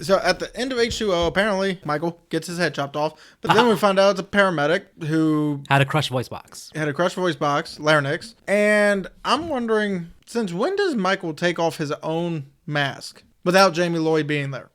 So at the end of H2O, apparently Michael gets his head chopped off. But then we find out it's a paramedic who had a crushed voice box. Larynx. And I'm wondering, since when does Michael take off his own mask without Jamie Lloyd being there?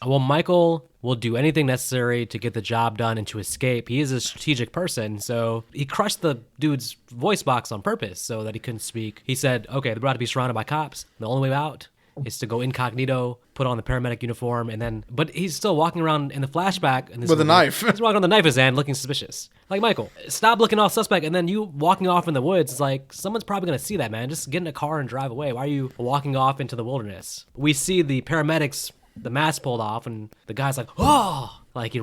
Well, Michael will do anything necessary to get the job done and to escape. He is a strategic person, so he crushed the dude's voice box on purpose so that he couldn't speak. He said, okay, they're about to be surrounded by cops. The only way out is to go incognito, put on the paramedic uniform, and then... But he's still walking around in the flashback... With a knife. He's walking around with a knife in his hand, looking suspicious. Like, Michael, stop looking all suspect, and then you walking off in the woods, it's like, someone's probably going to see that, man. Just get in a car and drive away. Why are you walking off into the wilderness? We see the paramedics, the mask pulled off, and the guy's like, oh! Like, the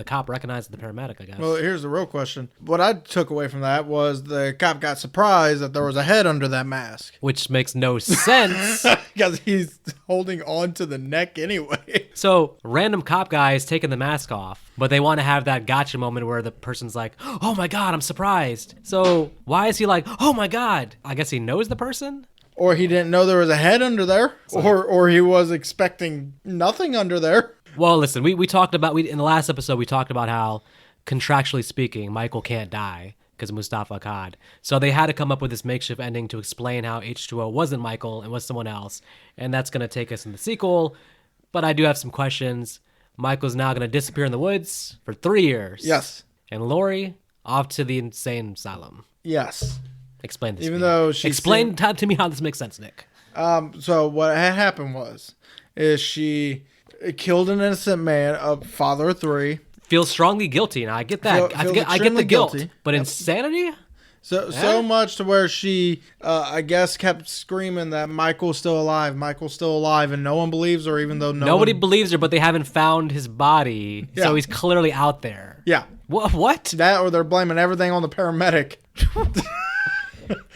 cop recognizes the paramedic, I guess. Well, here's the real question. What I took away from that was the cop got surprised that there was a head under that mask. Which makes no sense. Because he's holding on to the neck anyway. So, random cop guy is taking the mask off, but they want to have that gotcha moment where the person's like, oh my God, I'm surprised. So, why is he like, oh my God? I guess he knows the person? Or he didn't know there was a head under there. Or he was expecting nothing under there. Well, listen, we talked about, in the last episode, we talked about how, contractually speaking, Michael can't die because of Mustafa Akkad. So they had to come up with this makeshift ending to explain how H2O wasn't Michael and was someone else. And that's going to take us in the sequel. But I do have some questions. Michael's now going to disappear in the woods for 3 years. Yes. And Lori off to the insane asylum. Yes. Explain this. Even though she... Explain to me how this makes sense, Nick. So what had happened is she... killed an innocent man, a father of 3. Feels strongly guilty, and I get that. I get the guilt, guilty. But insanity? So much to where she, I guess, kept screaming that Michael's still alive, and no one believes her, even though nobody believes her, but they haven't found his body, so he's clearly out there. Yeah. What? That, or they're blaming everything on the paramedic.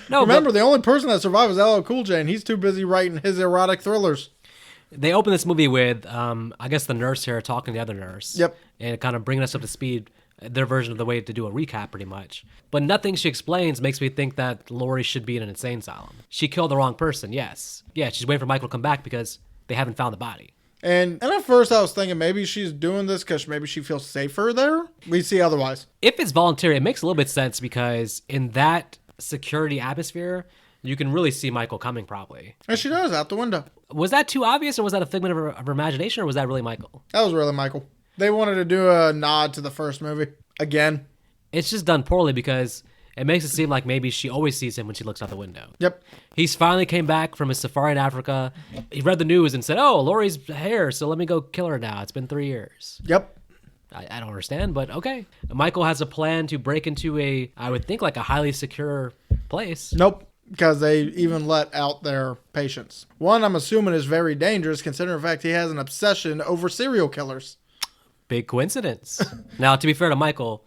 No, remember, the only person that survived was LL Cool J, and he's too busy writing his erotic thrillers. They open this movie with, I guess, the nurse here talking to the other nurse. Yep. And kind of bringing us up to speed, their version of the way to do a recap, pretty much. But nothing she explains makes me think that Lori should be in an insane asylum. She killed the wrong person, yes. Yeah, she's waiting for Michael to come back because they haven't found the body. And at first I was thinking maybe she's doing this because maybe she feels safer there. We see otherwise. If it's voluntary, it makes a little bit sense because in that security atmosphere, you can really see Michael coming probably. And she does, out the window. Was that too obvious, or was that a figment of her imagination, or was that really Michael? That was really Michael. They wanted to do a nod to the first movie. Again. It's just done poorly because it makes it seem like maybe she always sees him when she looks out the window. Yep. He's finally came back from his safari in Africa. He read the news and said, oh, Lori's here, so let me go kill her now. It's been 3 years. Yep. I don't understand, but okay. Michael has a plan to break into I would think, like a highly secure place. Nope. Because they even let out their patients. One, I'm assuming, is very dangerous, considering the fact he has an obsession over serial killers. Big coincidence. Now, to be fair to Michael,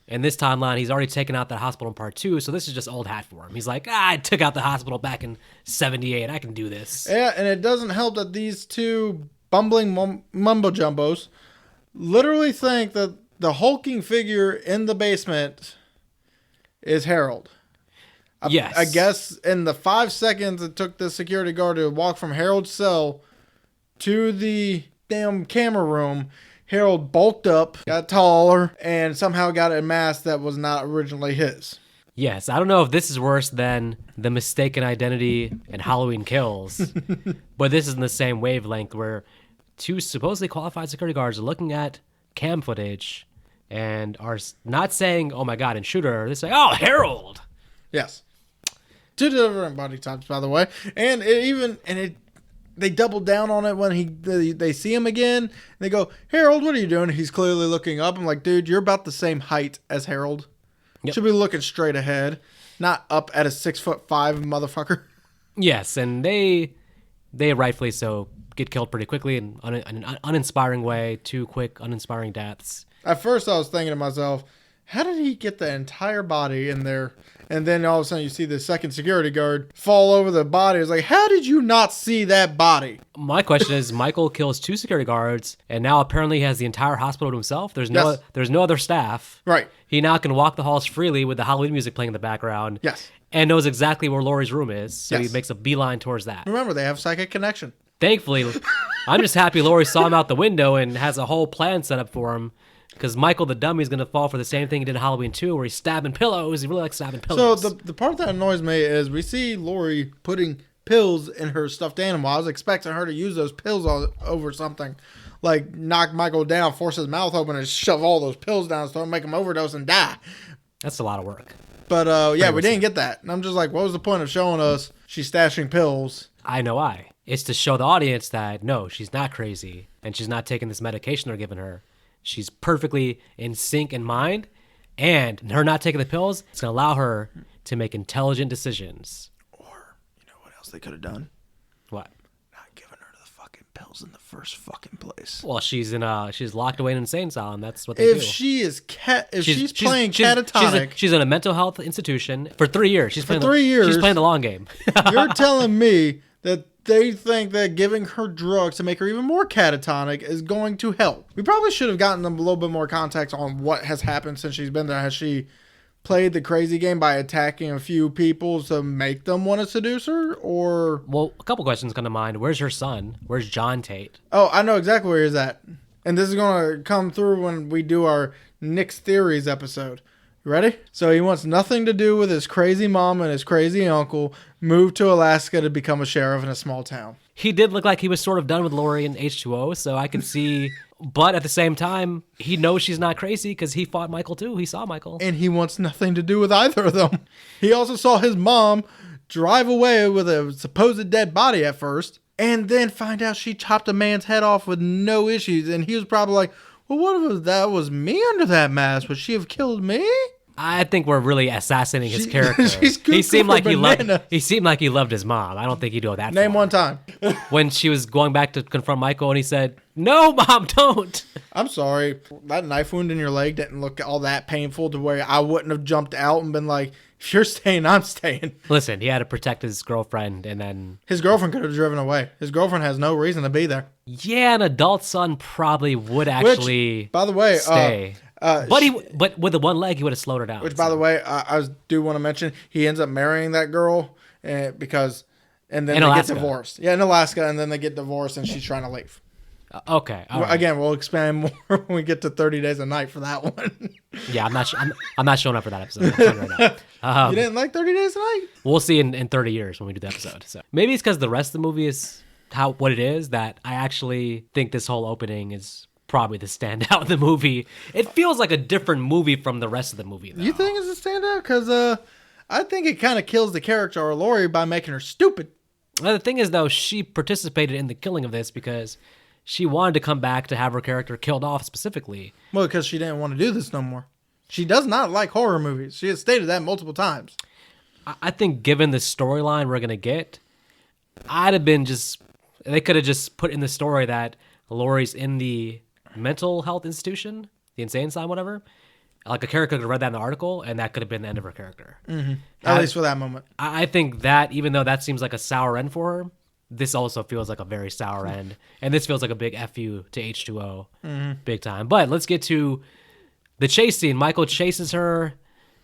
in this timeline, he's already taken out that hospital in part 2, so this is just old hat for him. He's like, I took out the hospital back in 78. I can do this. Yeah, and it doesn't help that these two bumbling mumbo-jumbos literally think that the hulking figure in the basement is Harold. Yes. I guess in the 5 seconds it took the security guard to walk from Harold's cell to the damn camera room, Harold bulked up, got taller, and somehow got a mask that was not originally his. Yes, I don't know if this is worse than the mistaken identity and Halloween Kills, but this is in the same wavelength where 2 supposedly qualified security guards are looking at cam footage and are not saying, oh my God, and shooter. They say, oh, Harold. Yes. 2 different body types, by the way. And they double down on it when they see him again. And they go, Harold, what are you doing? He's clearly looking up. I'm like, dude, you're about the same height as Harold. Yep. Should be looking straight ahead, not up at a 6'5" motherfucker. Yes, and they rightfully so get killed pretty quickly in an uninspiring way. 2 quick, uninspiring deaths. At first, I was thinking to myself, how did he get the entire body in there? And then all of a sudden you see the second security guard fall over the body. It's like, how did you not see that body? My question is, Michael kills 2 security guards, and now apparently he has the entire hospital to himself. There's no other staff. Right. He now can walk the halls freely with the Halloween music playing in the background. Yes. And knows exactly where Lori's room is, so yes. he makes a beeline towards that. Remember, they have psychic connection. Thankfully, I'm just happy Lori saw him out the window and has a whole plan set up for him. Because Michael the dummy is going to fall for the same thing he did in Halloween 2, where he's stabbing pillows. He really likes stabbing pillows. So the part that annoys me is we see Lori putting pills in her stuffed animal. I was expecting her to use those pills over something. Like knock Michael down, force his mouth open, and shove all those pills down his throat, make him overdose and die. That's a lot of work. But yeah, we didn't get that. And I'm just like, what was the point of showing us she's stashing pills? I know why. It's to show the audience that, no, she's not crazy, and she's not taking this medication they're giving her. She's perfectly in sync in mind, and her not taking the pills, it's going to allow her to make intelligent decisions. Or, you know what else they could have done? What? Not giving her the fucking pills in the first fucking place. Well, she's locked away in an insane asylum. That's what they do. If she's playing catatonic, she's in a mental health institution for 3 years. She's playing 3 years. She's playing the long game. you're telling me that they think that giving her drugs to make her even more catatonic is going to help. We probably should have gotten them a little bit more context on what has happened since she's been there. Has she played the crazy game by attacking a few people to make them want to seduce her? Or... Well, a couple questions come to mind. Where's her son? Where's John Tate? Oh, I know exactly where he's at. And this is going to come through when we do our Nick's Theories episode. You ready? So he wants nothing to do with his crazy mom and his crazy uncle, moved to Alaska to become a sheriff in a small town. He did look like he was sort of done with Lori and H2O, so I can see... But at the same time, he knows she's not crazy because he fought Michael too. He saw Michael. And he wants nothing to do with either of them. He also saw his mom drive away with a supposed dead body at first, and then find out she chopped a man's head off with no issues. And he was probably like, well, what if that was me under that mask? Would she have killed me? I think we're really assassinating his character. She's he seemed like bananas. he seemed like he loved his mom. I don't think he'd go that Name far. one time. When she was going back to confront Michael and he said, "No, Mom, don't." I'm sorry. That knife wound in your leg didn't look all that painful to where I wouldn't have jumped out and been like, if you're staying, I'm staying. Listen, he had to protect his girlfriend, and then... His girlfriend could have driven away. His girlfriend has no reason to be there. Yeah, an adult son probably would actually Which, by the way, stay. But with the one leg, he would have slowed her down. Which, by the way, I do want to mention, he ends up marrying that girl because... And then in they Alaska. get divorced. Yeah, in Alaska, and then they get divorced, and she's trying to leave. Okay. All right. Again, we'll expand more when we get to 30 Days a Night for that one. Yeah, I'm not showing up for that episode. I'm telling you right now. You didn't like 30 Days a Night? We'll see in 30 years when we do the episode. So maybe it's because the rest of the movie is what it is that I actually think this whole opening is probably the standout of the movie. It feels like a different movie from the rest of the movie, though. You think it's a standout? Because I think it kind of kills the character of Lori by making her stupid. Well, the thing is, though, she participated in the killing of this because she wanted to come back to have her character killed off specifically. Well, because she didn't want to do this no more. She does not like horror movies. She has stated that multiple times. I think given the storyline we're going to get, they could have just put in the story that Lori's in the mental health institution, the insane asylum, whatever. Like a character could have read that in the article, and that could have been the end of her character. Mm-hmm. At least for that moment. I think that, even though that seems like a sour end for her, this also feels like a very sour end. And this feels like a big F you to H2O. Big time. But let's get to the chase scene. Michael chases her,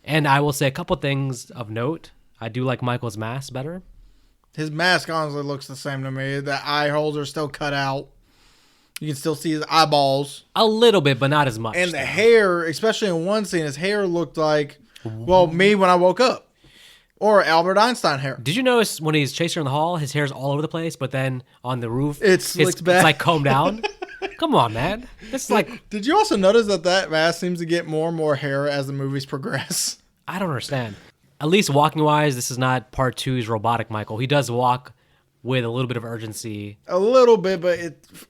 and I will say a couple things of note. I do like Michael's mask better. His mask honestly looks the same to me. The eye holes are still cut out. You can still see his eyeballs. A little bit, but not as much. And the hair, especially in one scene, his hair looked like, well, me when I woke up. Or Albert Einstein hair. Did you notice when he's chasing her in the hall, his hair's all over the place, but then on the roof, it's back. like combed down? Come on, man. It's like... Did you also notice that mask seems to get more and more hair as the movies progress? I don't understand. At least walking-wise, this is not part 2's robotic Michael. He does walk with a little bit of urgency. A little bit, but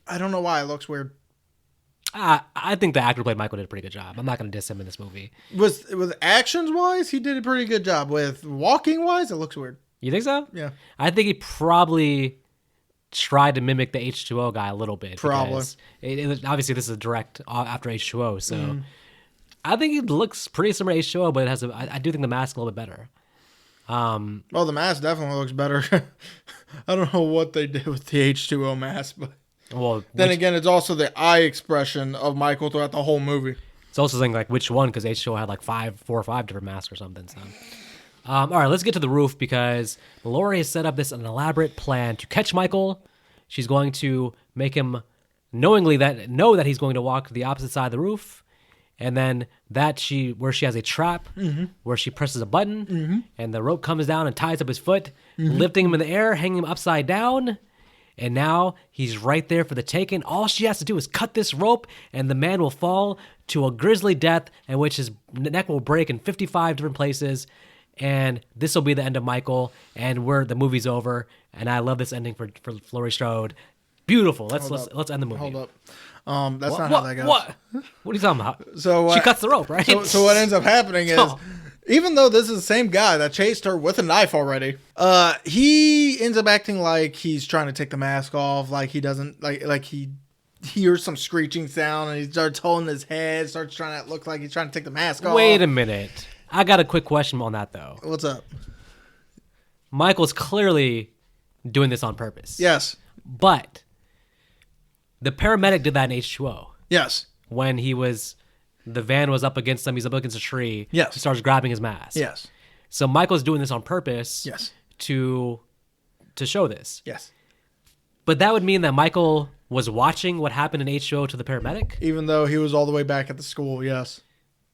I don't know why it looks weird. I think the actor who played Michael did a pretty good job. I'm not going to diss him in this movie. With actions-wise, he did a pretty good job. With walking-wise, it looks weird. You think so? Yeah. I think he probably tried to mimic the H2O guy a little bit. Probably. Obviously, this is a direct after H2O, so... I think he looks pretty similar to H2O, but I do think the mask a little bit better. Well, the mask definitely looks better. I don't know what they did with the H2O mask, but again, it's also the eye expression of Michael throughout the whole movie. It's also saying like which one, because H2O had like 4 or 5 different masks or something. So, all right, let's get to the roof because Lori has set up an elaborate plan to catch Michael. She's going to make him knowingly know that he's going to walk to the opposite side of the roof, and then where she has a trap where she presses a button and the rope comes down and ties up his foot, lifting him in the air, hanging him upside down. And now he's right there for the taking. All she has to do is cut this rope, and the man will fall to a grisly death in which his neck will break in 55 different places. And this will be the end of Michael, and the movie's over. And I love this ending for Laurie Strode. Beautiful. Let's end the movie. Hold up. That's not how that goes. What are you talking about? So she cuts the rope, right? So what ends up happening is, even though this is the same guy that chased her with a knife already, he ends up acting like he's trying to take the mask off, like he doesn't like he hears some screeching sound and he starts holding his head, starts trying to look like he's trying to take the mask off. Wait a minute. I got a quick question on that though. What's up? Michael's clearly doing this on purpose. Yes. But the paramedic did that in H2O. Yes. When the van was up against him, he's up against a tree. Yes. He starts grabbing his mask. Yes. So Michael's doing this on purpose. Yes. To show this. Yes. But that would mean that Michael was watching what happened in H2O to the paramedic? Even though he was all the way back at the school, yes.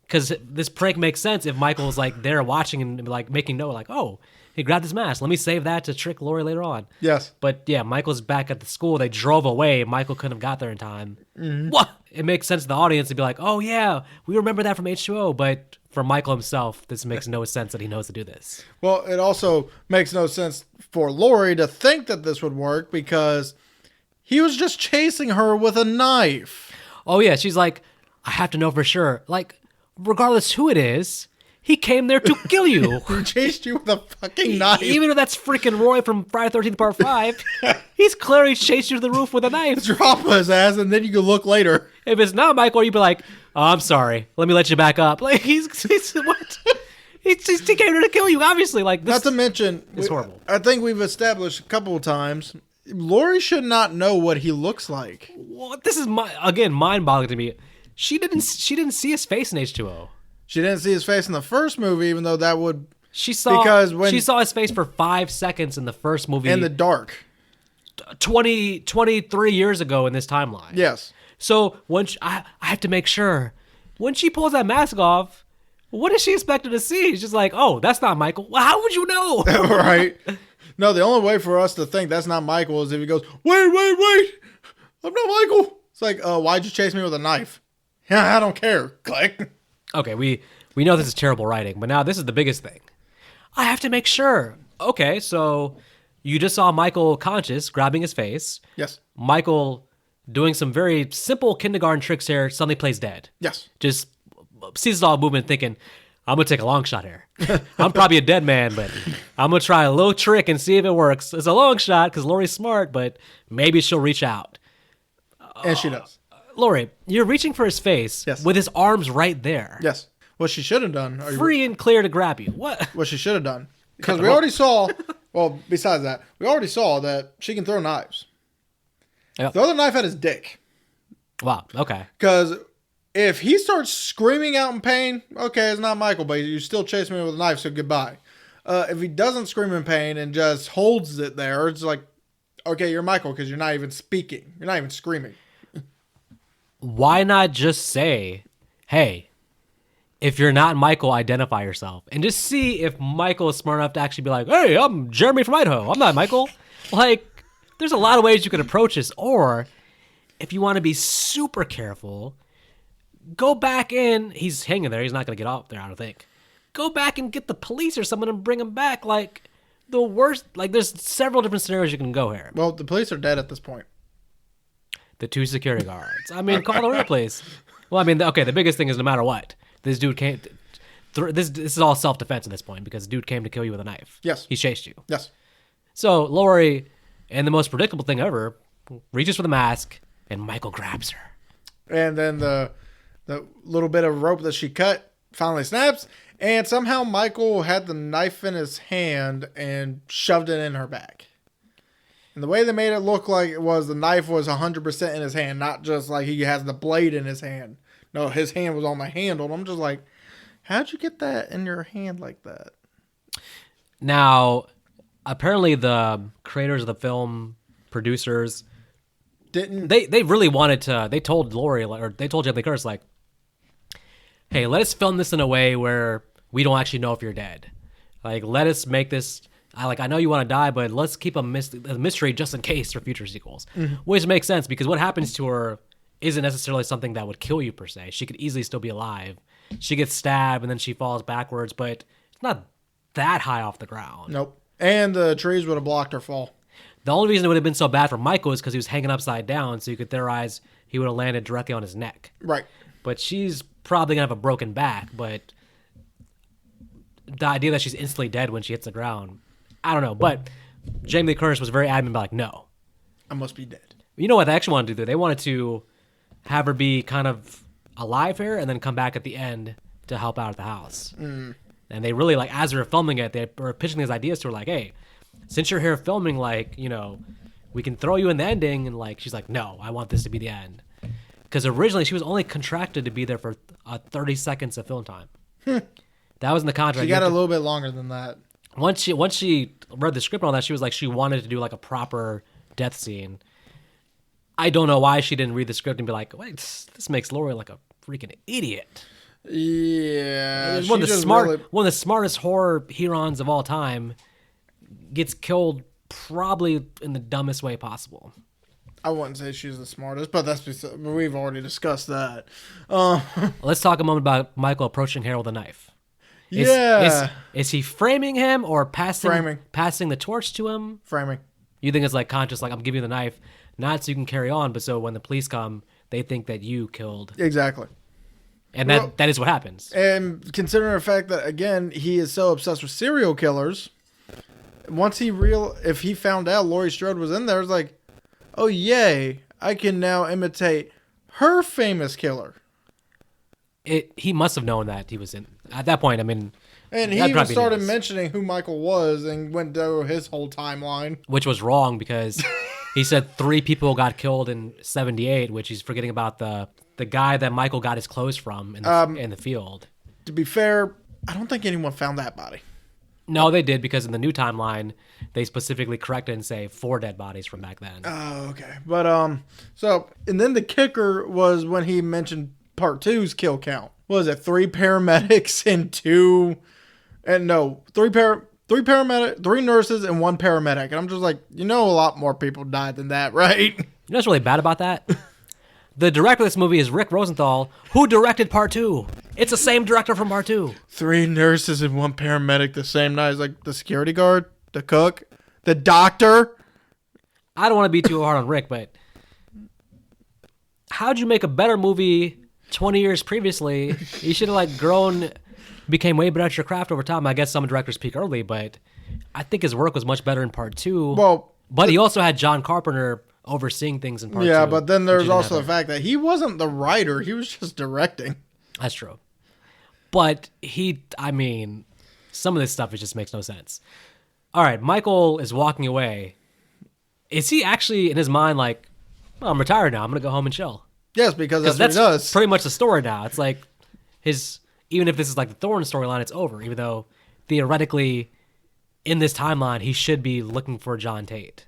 Because this prank makes sense if Michael was like there watching and like making note, like, oh, he grabbed his mask. Let me save that to trick Laurie later on. Yes. But yeah, Michael's back at the school. They drove away. Michael couldn't have got there in time. Mm-hmm. What? It makes sense to the audience to be like, oh yeah, we remember that from H2O. But for Michael himself, this makes no sense that he knows to do this. Well, it also makes no sense for Laurie to think that this would work because he was just chasing her with a knife. Oh yeah, she's like, I have to know for sure. Like, regardless who it is, he came there to kill you. He chased you with a fucking knife. Even if that's freaking Roy from Friday the 13th Part 5, he's clearly chased you to the roof with a knife. Drop his ass and then you can look later. If it's not Michael, you'd be like, oh, I'm sorry. Let me let you back up. Like, he's what? He came here to kill you, obviously. Like, this not to mention, it's horrible. I think we've established a couple of times, Laurie should not know what he looks like. Well, this is, mind-boggling to me. She didn't see his face in H2O. She didn't see his face in the first movie, even though that would... She saw his face for 5 seconds in the first movie. In the dark. 23 years ago in this timeline. Yes. So I have to make sure. When she pulls that mask off, what is she expected to see? She's just like, oh, that's not Michael. Well, how would you know? Right. No, the only way for us to think that's not Michael is if he goes, wait. I'm not Michael. It's like, why'd you chase me with a knife? Yeah, I don't care. Click. Okay, we know this is terrible writing, but now this is the biggest thing. I have to make sure. Okay, so you just saw Michael conscious, grabbing his face. Yes. Michael doing some very simple kindergarten tricks here, suddenly plays dead. Yes. Just sees all movement thinking, I'm going to take a long shot here. I'm probably a dead man, but I'm going to try a little trick and see if it works. It's a long shot because Laurie's smart, but maybe she'll reach out. And she does. Laurie, you're reaching for his face with his arms right there. Yes. What she should have done. Free and clear to grab you. What she should have done. Because we already saw, well, besides that, we already saw that she can throw knives. Yep. The other knife had his dick. Wow, okay. Because if he starts screaming out in pain, okay, it's not Michael, but you still chase me with a knife, so goodbye. If he doesn't scream in pain and just holds it there, it's like, okay, you're Michael because you're not even speaking. You're not even screaming. Why not just say, hey, if you're not Michael, identify yourself. And just see if Michael is smart enough to actually be like, hey, I'm Jeremy from Idaho. I'm not Michael. Like, there's a lot of ways you could approach this. Or if you want to be super careful, go back in. He's hanging there. He's not going to get out there, I don't think. Go back and get the police or someone and bring him back. Like, the worst, like, there's several different scenarios you can go here. Well, the police are dead at this point. The 2 security guards. I mean, call the real place. Well, I mean, okay, the biggest thing is no matter what, this dude came. This is all self-defense at this point because the dude came to kill you with a knife. Yes. He chased you. Yes. So Laurie, and the most predictable thing ever, reaches for the mask, and Michael grabs her. And then the little bit of rope that she cut finally snaps, and somehow Michael had the knife in his hand and shoved it in her back. And the way they made it look like it was the knife was 100% in his hand, not just like he has the blade in his hand. No, his hand was on the handle. And I'm just like, how'd you get that in your hand like that? Now, apparently the creators of the film, producers, Didn't They really wanted to. They told Lori, or they told Jamie Lee Curtis, like, hey, let us film this in a way where we don't actually know if you're dead. Like, let us make this. I know you want to die, but let's keep a mystery just in case for future sequels. Which makes sense because what happens to her isn't necessarily something that would kill you per se. She could easily still be alive. She gets stabbed and then she falls backwards, but it's not that high off the ground. Nope. And the trees would have blocked her fall. The only reason it would have been so bad for Michael is because he was hanging upside down, so you could theorize he would have landed directly on his neck. Right. But she's probably going to have a broken back, but the idea that she's instantly dead when she hits the ground, I don't know. But Jamie Lee Curtis was very adamant about, like, no. I must be dead. You know what they actually wanted to do? They wanted to have her be kind of alive here and then come back at the end to help out at the house. And they really, like, as they were filming it, they were pitching these ideas to her, like, hey, since you're here filming, like, you know, we can throw you in the ending. And, like, she's like, no, I want this to be the end. Because originally she was only contracted to be there for 30 seconds of film time. That was in the contract. She got a little bit longer than that. Once she read the script and all that, she was like, she wanted to do, like, a proper death scene. I don't know why she didn't read the script and be like, wait, this makes Lori like a freaking idiot. Yeah. One of the smartest horror herons of all time gets killed probably in the dumbest way possible. I wouldn't say she's the smartest, but we've already discussed that. Let's talk a moment about Michael approaching Harold with a knife. Is he framing him or passing the torch to him? Framing. You think it's like conscious, like, I'm giving you the knife, not so you can carry on, but so when the police come, they think that you killed. Exactly. And that is what happens. And considering the fact that, again, he is so obsessed with serial killers, once if he found out Laurie Strode was in there, it's like, oh, yay, I can now imitate her famous killer. He must have known that he was in. At that point, I mean... And he even started mentioning who Michael was and went through his whole timeline. Which was wrong because he said 3 people got killed in 78, which he's forgetting about the guy that Michael got his clothes from in the field. To be fair, I don't think anyone found that body. No, they did because in the new timeline, they specifically corrected and say 4 dead bodies from back then. Oh, okay. But, and then the kicker was when he mentioned part 2's kill count. What was it, 3 paramedics and 3 paramedic, 3 nurses and 1 paramedic. And I'm just like, a lot more people died than that, right? You know what's really bad about that? The director of this movie is Rick Rosenthal, who directed part 2. It's the same director from part 2. 3 nurses and 1 paramedic the same night. It's like the security guard, the cook, the doctor. I don't want to be too hard on Rick, but how'd you make a better movie 20 years previously? You should have became way better at your craft over time. I guess some directors peak early, but I think his work was much better in part 2. Well, but he also had John Carpenter overseeing things in part 2. Yeah, but then there's also the fact that he wasn't the writer. He was just directing. That's true. But some of this stuff, it just makes no sense. All right, Michael is walking away. Is he actually, in his mind, like, well, I'm retired now. I'm going to go home and chill? Yes, because that's what he does. Pretty much the story now. It's like even if this is like the Thorne storyline, it's over. Even though, theoretically, in this timeline, he should be looking for John Tate.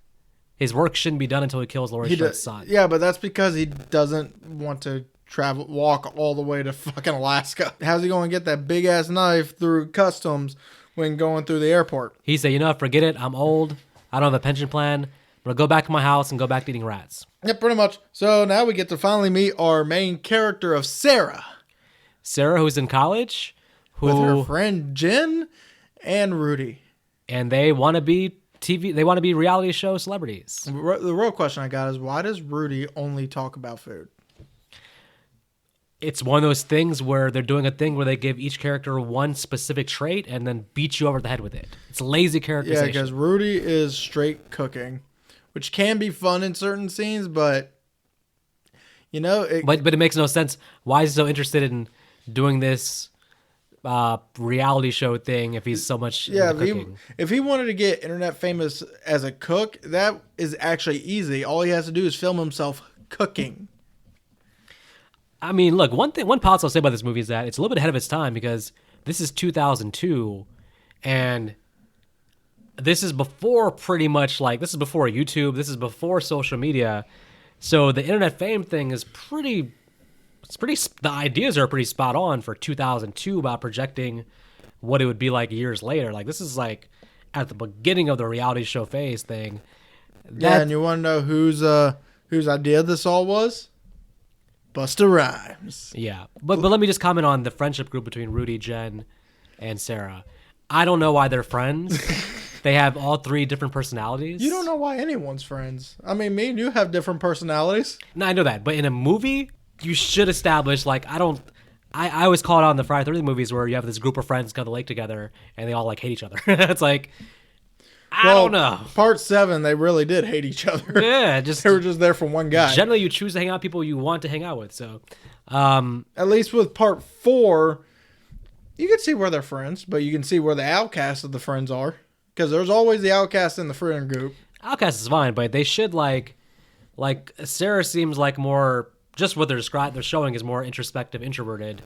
His work shouldn't be done until he kills Laurie Strode's son. Yeah, but that's because he doesn't want to walk all the way to fucking Alaska. How's he going to get that big-ass knife through customs when going through the airport? He said, forget it. I'm old. I don't have a pension plan. I'm going to go back to my house and go back to eating rats. Yeah, pretty much. So now we get to finally meet our main character of Sarah. Sarah, who's in college. With her friend Jen and Rudy. And they want to be reality show celebrities. The real question I got is, why does Rudy only talk about food? It's one of those things where they're doing a thing where they give each character one specific trait and then beat you over the head with it. It's lazy characterization. Yeah, because Rudy is straight cooking, which can be fun in certain scenes, but but it makes no sense. Why is he so interested in doing this reality show thing if he's so much into cooking? If he wanted to get internet famous as a cook, that is actually easy. All he has to do is film himself cooking. I mean, look, one positive I'll say about this movie is that it's a little bit ahead of its time because this is 2002 and this is before this is before YouTube, this is before social media. So the internet fame thing is pretty. The ideas are pretty spot on for 2002 about projecting what it would be like years later. Like this is like at the beginning of the reality show phase thing. Yeah, and you want to know whose idea this all was? Busta Rhymes. Yeah, but let me just comment on the friendship group between Rudy, Jen, and Sarah. I don't know why they're friends. They have all 3 different personalities. You don't know why anyone's friends. I mean, me and you have different personalities. No, I know that, but in a movie, you should establish like I always call it out in the Friday 13th movies where you have this group of friends go to the lake together and they all like hate each other. It's like I don't know. Part 7, they really did hate each other. Yeah, they were just there for one guy. Generally, you choose to hang out with people you want to hang out with. So, at least with part 4, you can see where they're friends, but you can see where the outcasts of the friends are because there's always the outcast in the friend group. Outcast is fine, but they should like Sarah seems like more. Just what they're showing is more introspective, introverted.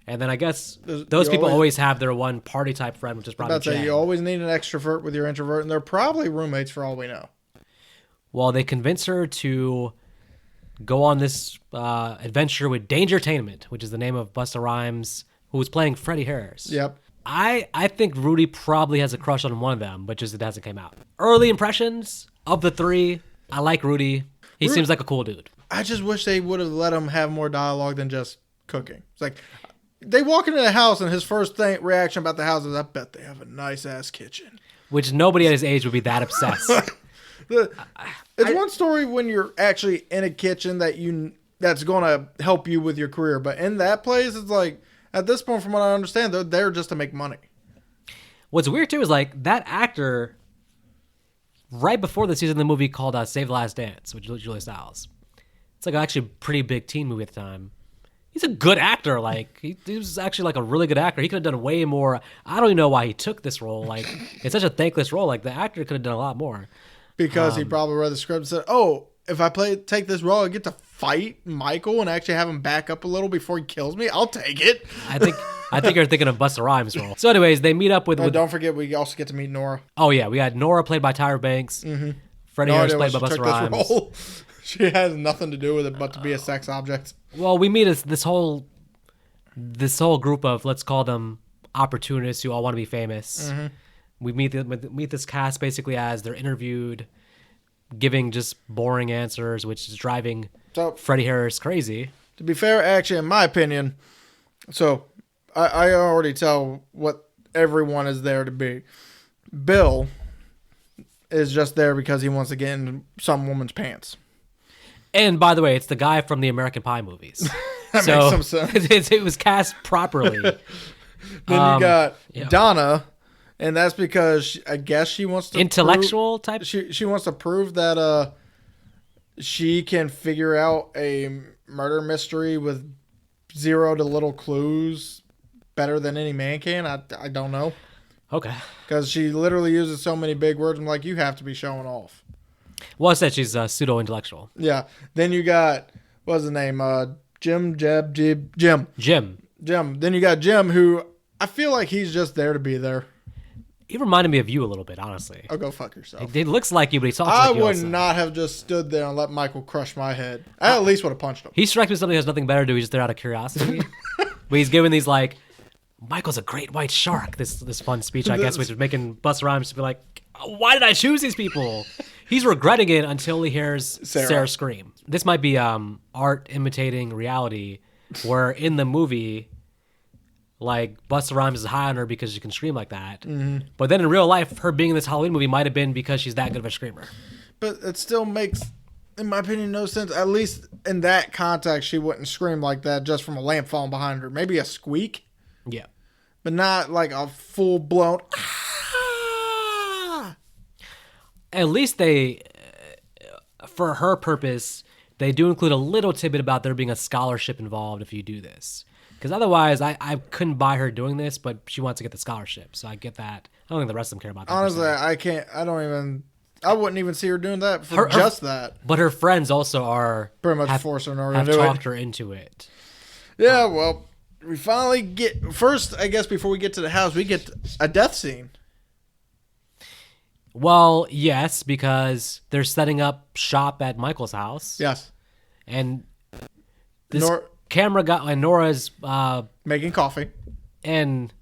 And then I guess those people always have their one party type friend, which is probably Jen. You always need an extrovert with your introvert, and they're probably roommates for all we know. Well, they convince her to go on this adventure with Dangertainment, which is the name of Busta Rhymes, who was playing Freddie Harris. Yep. I think Rudy probably has a crush on one of them, but just it hasn't come out. Early impressions of the 3, I like Rudy. He seems like a cool dude. I just wish they would have let him have more dialogue than just cooking. It's like they walk into the house and his first reaction about the house is, "I bet they have a nice ass kitchen." Which nobody at his age would be that obsessed. It's one story when you're actually in a kitchen that's going to help you with your career, but in that place, it's like at this point, from what I understand, they're there just to make money. What's weird too is like that actor. Right before the season of the movie called Save the Last Dance, with Julia Stiles. It's like actually a pretty big teen movie at the time. He's a good actor. Like he was actually like a really good actor. He could have done way more. I don't even know why he took this role. Like it's such a thankless role. Like the actor could have done a lot more. Because he probably read the script and said, "Oh, if I take this role, I get to fight Michael and actually have him back up a little before he kills me. I'll take it." I think you're thinking of Busta Rhymes' role. So, anyways, they meet up with. Don't forget, we also get to meet Nora. Oh yeah, we had Nora played by Tyra Banks. Mm-hmm. Freddie Harris played by Busta Rhymes. She has nothing to do with it but to be a sex object. Well, we meet this whole group of, let's call them opportunists who all want to be famous. Mm-hmm. We meet this cast basically as they're interviewed, giving just boring answers, which is driving Freddie Harris crazy. To be fair, actually, in my opinion, so I already tell what everyone is there to be. Bill is just there because he wants to get in some woman's pants. And by the way, it's the guy from the American Pie movies. That makes some sense. It was cast properly. Then you got Donna, and that's because I guess she wants to intellectual type. She wants to prove that she can figure out a murder mystery with 0 to little clues better than any man can. I don't know. Okay. Because she literally uses so many big words. I'm like, you have to be showing off. Well, I said she's pseudo-intellectual. Yeah. Then you got, what's his name? Jim. Then you got Jim, who I feel like he's just there to be there. He reminded me of you a little bit, honestly. Oh, go fuck yourself. He looks like you, but he talks like you I would also. not have just stood there and let Michael crush my head. I at least would have punched him. He strikes me as somebody who has nothing better to do. He's just there out of curiosity. But he's giving these, like, Michael's a great white shark, this fun speech, I guess, which is making Busta Rhymes to be like, why did I choose these people? He's regretting it until he hears Sarah scream. This might be art imitating reality, where in the movie, like, Busta Rhymes is high on her because she can scream like that. Mm-hmm. But then in real life, her being in this Halloween movie might have been because she's that good of a screamer. But it still makes, in my opinion, no sense. At least in that context, she wouldn't scream like that just from a lamp falling behind her. Maybe a squeak. Yeah. But not like a full-blown... At least they, for her purpose, they do include a little tidbit about there being a scholarship involved if you do this. Because otherwise, I couldn't buy her doing this, but she wants to get the scholarship. So I get that. I don't think the rest of them care about that. Honestly, I wouldn't even see her doing that for that. But her friends also are... pretty much forcing her have into it. talked her into it. Yeah, well, we finally get... First, I guess, before we get to the house, we get a death scene. Well, yes, because they're setting up shop at Michael's house. Yes. and this Nor- camera guy and Nora's Making coffee, and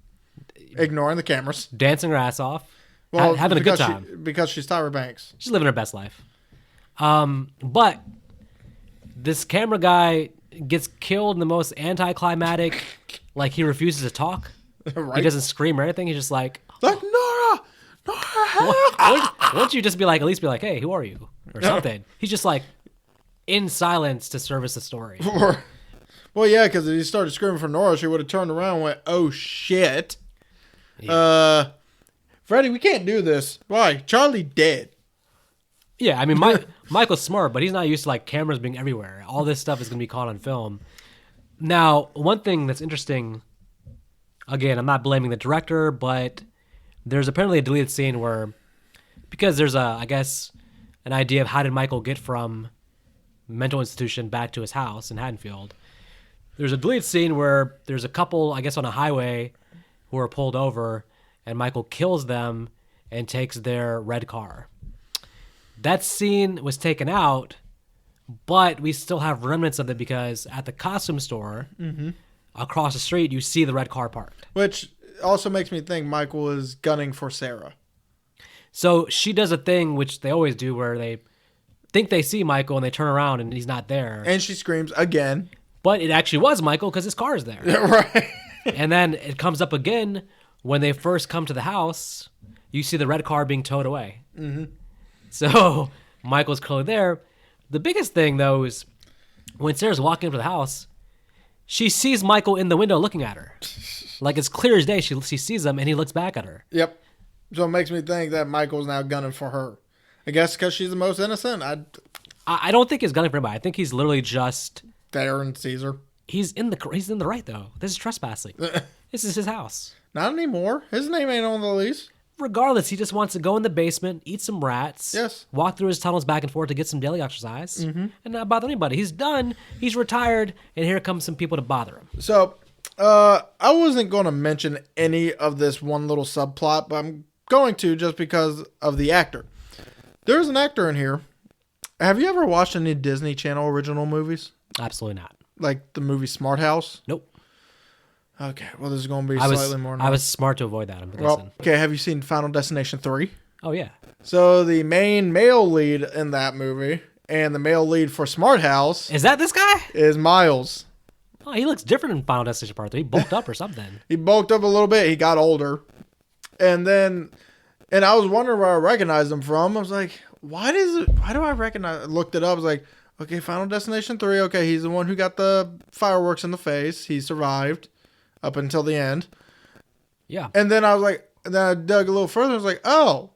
ignoring the cameras. dancing her ass off, Well, having a good because time. because she's Tyra Banks. She's living her best life. But this camera guy gets killed in the most anticlimactic. Like, he refuses to talk. Right? He doesn't scream or anything. He's just like, Like, Nora, help! won't you just be like, at least be like, hey, who are you? Or something. He's just like in silence to service the story. Well, yeah, because if he started screaming for Nora, she would have turned around and went, oh, shit. Yeah. Freddie, we can't do this. Why? Charlie dead. Yeah, I mean, Michael's smart, but he's not used to like cameras being everywhere. All this stuff is going to be caught on film. Now, one thing that's interesting, again, I'm not blaming the director, but there's apparently a deleted scene where, because there's I guess, an idea of how did Michael get from mental institution back to his house in Haddonfield. There's a deleted scene where there's a couple, I guess, on a highway who are pulled over, and Michael kills them and takes their red car. That scene was taken out, but we still have remnants of it because at the costume store across the street, you see the red car parked. Which also makes me think Michael is gunning for Sarah. So she does a thing which they always do where they think they see Michael and they turn around and he's not there. And she screams again. But it actually was Michael because his car is there. Right. And then it comes up again when they first come to the house. You see the red car being towed away. Mm-hmm. So Michael's clearly there. The biggest thing, though, is when Sarah's walking into the house, she sees Michael in the window looking at her. Like, it's clear as day. She sees him, and he looks back at her. Yep. So it makes me think that Michael's now gunning for her. I guess because she's the most innocent. I don't think he's gunning for anybody. I think he's literally just... There and Caesar. He's in the right, though. This is trespassing. This is his house. Not anymore. His name ain't on the lease. Regardless, he just wants to go in the basement, eat some rats, Yes. walk through his tunnels back and forth to get some daily exercise, and not bother anybody. He's done. He's retired, and here comes some people to bother him. So, I wasn't going to mention any of this one little subplot, but I'm going to just because of the actor. There's an actor in here. Have you ever watched any Disney Channel original movies? Absolutely not. Like the movie Smart House? Nope. Okay, well, this is going to be slightly more... I was smart to avoid that. I'm guessing. Well, okay, have you seen Final Destination 3? Oh, yeah. So the main male lead in that movie and the male lead for Smart House Is that this guy? is Miles. Oh, he looks different in Final Destination Part 3. He bulked up or something. He bulked up a little bit. He got older. And I was wondering where I recognized him from. I was like, why do I recognize... I looked it up. I was like, okay, Final Destination 3. Okay, he's the one who got the fireworks in the face. He survived up until the end. Yeah. And then I was like... Then I dug a little further. I was like, oh...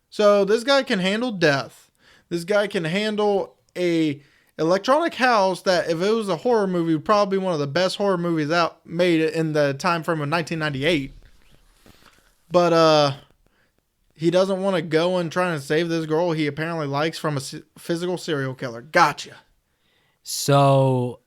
So this guy can handle death. This guy can handle a electronic house that if it was a horror movie, would probably be one of the best horror movies out made in the time frame of 1998. But he doesn't want to go and try and save this girl he apparently likes from a physical serial killer. Gotcha. So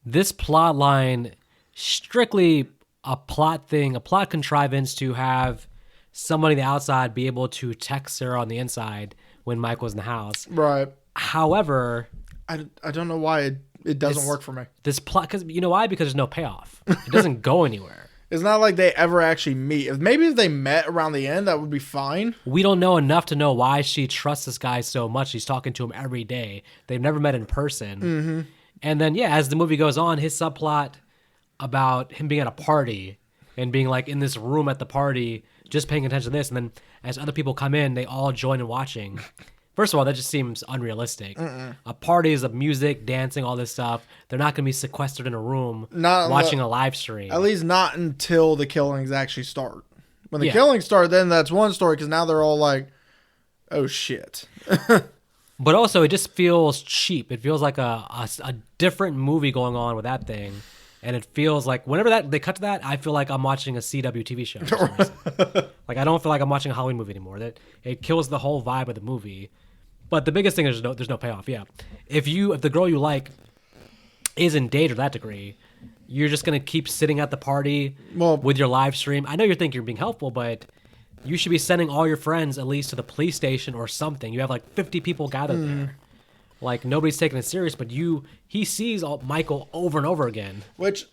this plot line, strictly a plot thing, a plot contrivance to have somebody on the outside be able to text Sarah on the inside when Michael's in the house. Right. However, I don't know why it doesn't work for me. This plot, because you know why? Because there's no payoff. It doesn't go anywhere. It's not like they ever actually meet. Maybe if they met around the end, that would be fine. We don't know enough to know why she trusts this guy so much. She's talking to him every day. They've never met in person. Mm-hmm. And then, yeah, as the movie goes on, his subplot about him being at a party and being like in this room at the party, just paying attention to this. And then as other people come in, they all join in watching. First of all, that just seems unrealistic. A party is of music, dancing, all this stuff. They're not going to be sequestered in a room watching a live stream. At least not until the killings actually start. When the killings start, then that's one story because now they're all like, oh, shit. But also, it just feels cheap. It feels like a different movie going on with that thing. And it feels like whenever they cut to that, I feel like I'm watching a CW TV show. For some reason. Like, I don't feel like I'm watching a Halloween movie anymore. That it kills the whole vibe of the movie. But the biggest thing is there's no payoff. Yeah, if the girl you like is in danger to that degree, you're just gonna keep sitting at the party with your live stream. I know you're thinking you're being helpful, but you should be sending all your friends at least to the police station or something. You have like 50 people gathered there. Like nobody's taking it serious, but he sees Michael over and over again. Which,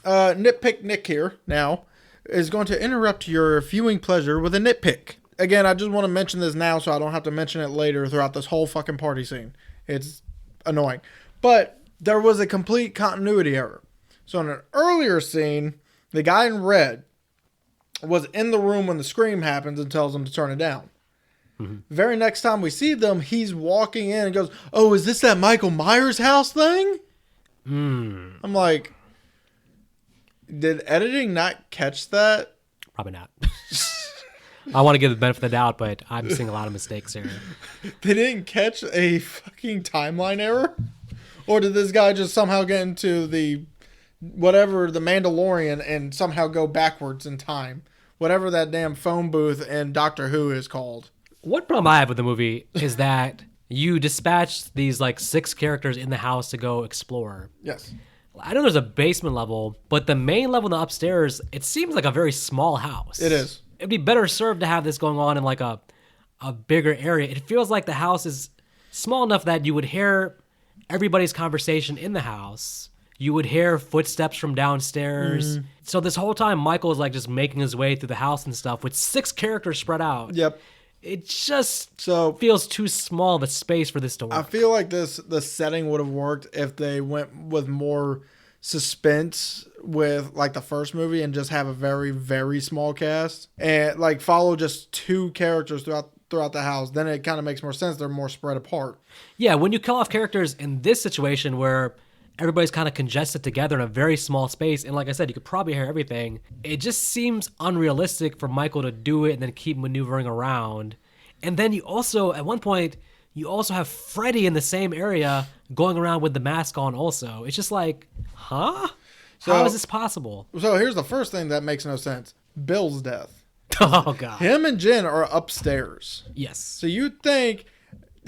nitpick Nick here now is going to interrupt your viewing pleasure with a nitpick. Again, I just want to mention this now so I don't have to mention it later throughout this whole fucking party scene. It's annoying. But there was a complete continuity error. So in an earlier scene, the guy in red was in the room when the scream happens and tells him to turn it down. Mm-hmm. Very next time we see them, he's walking in and goes, "Oh, is this that Michael Myers house thing?" I'm like, did editing not catch that? Probably not. I want to give the benefit of the doubt, but I'm seeing a lot of mistakes here. They didn't catch a fucking timeline error? Or did this guy just somehow get into the Mandalorian and somehow go backwards in time? Whatever that damn phone booth in Doctor Who is called. What problem I have with the movie is that you dispatch these like 6 characters in the house to go explore. Yes. I know there's a basement level, but the main level, the upstairs, it seems like a very small house. It is. It'd be better served to have this going on in like a bigger area. It feels like the house is small enough that you would hear everybody's conversation in the house. You would hear footsteps from downstairs. So this whole time, Michael is like just making his way through the house and stuff with 6 characters spread out. Yep. It just feels too small of a space for this to work. I feel like the setting would have worked if they went with more suspense with like the first movie and just have a very, very small cast and like follow just 2 characters throughout the house. Then it kind of makes more sense. They're more spread apart. Yeah, when you kill off characters in this situation where everybody's kind of congested together in a very small space, and like I said, you could probably hear everything, it just seems unrealistic for Michael to do it and then keep maneuvering around. And then you also, at one point, you also have Freddy in the same area going around with the mask on also. It's just like, huh? How is this possible? So here's the first thing that makes no sense. Bill's death. Oh, God. Him and Jen are upstairs. Yes. So you'd think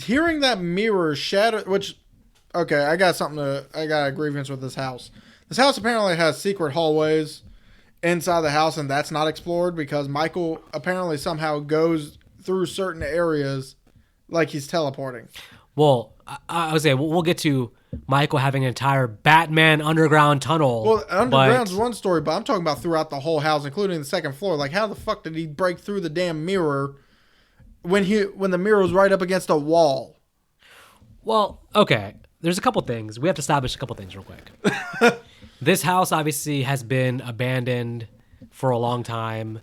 hearing that mirror shatter, which, okay, I got a grievance with this house. This house apparently has secret hallways inside the house, and that's not explored because Michael apparently somehow goes through certain areas like he's teleporting. Well, I would say we'll get to Michael having an entire Batman underground tunnel. Well, underground's one story, but I'm talking about throughout the whole house, including the second floor. Like, how the fuck did he break through the damn mirror when the mirror was right up against a wall? Well, okay. There's a couple things. We have to establish a couple things real quick. This house obviously has been abandoned for a long time.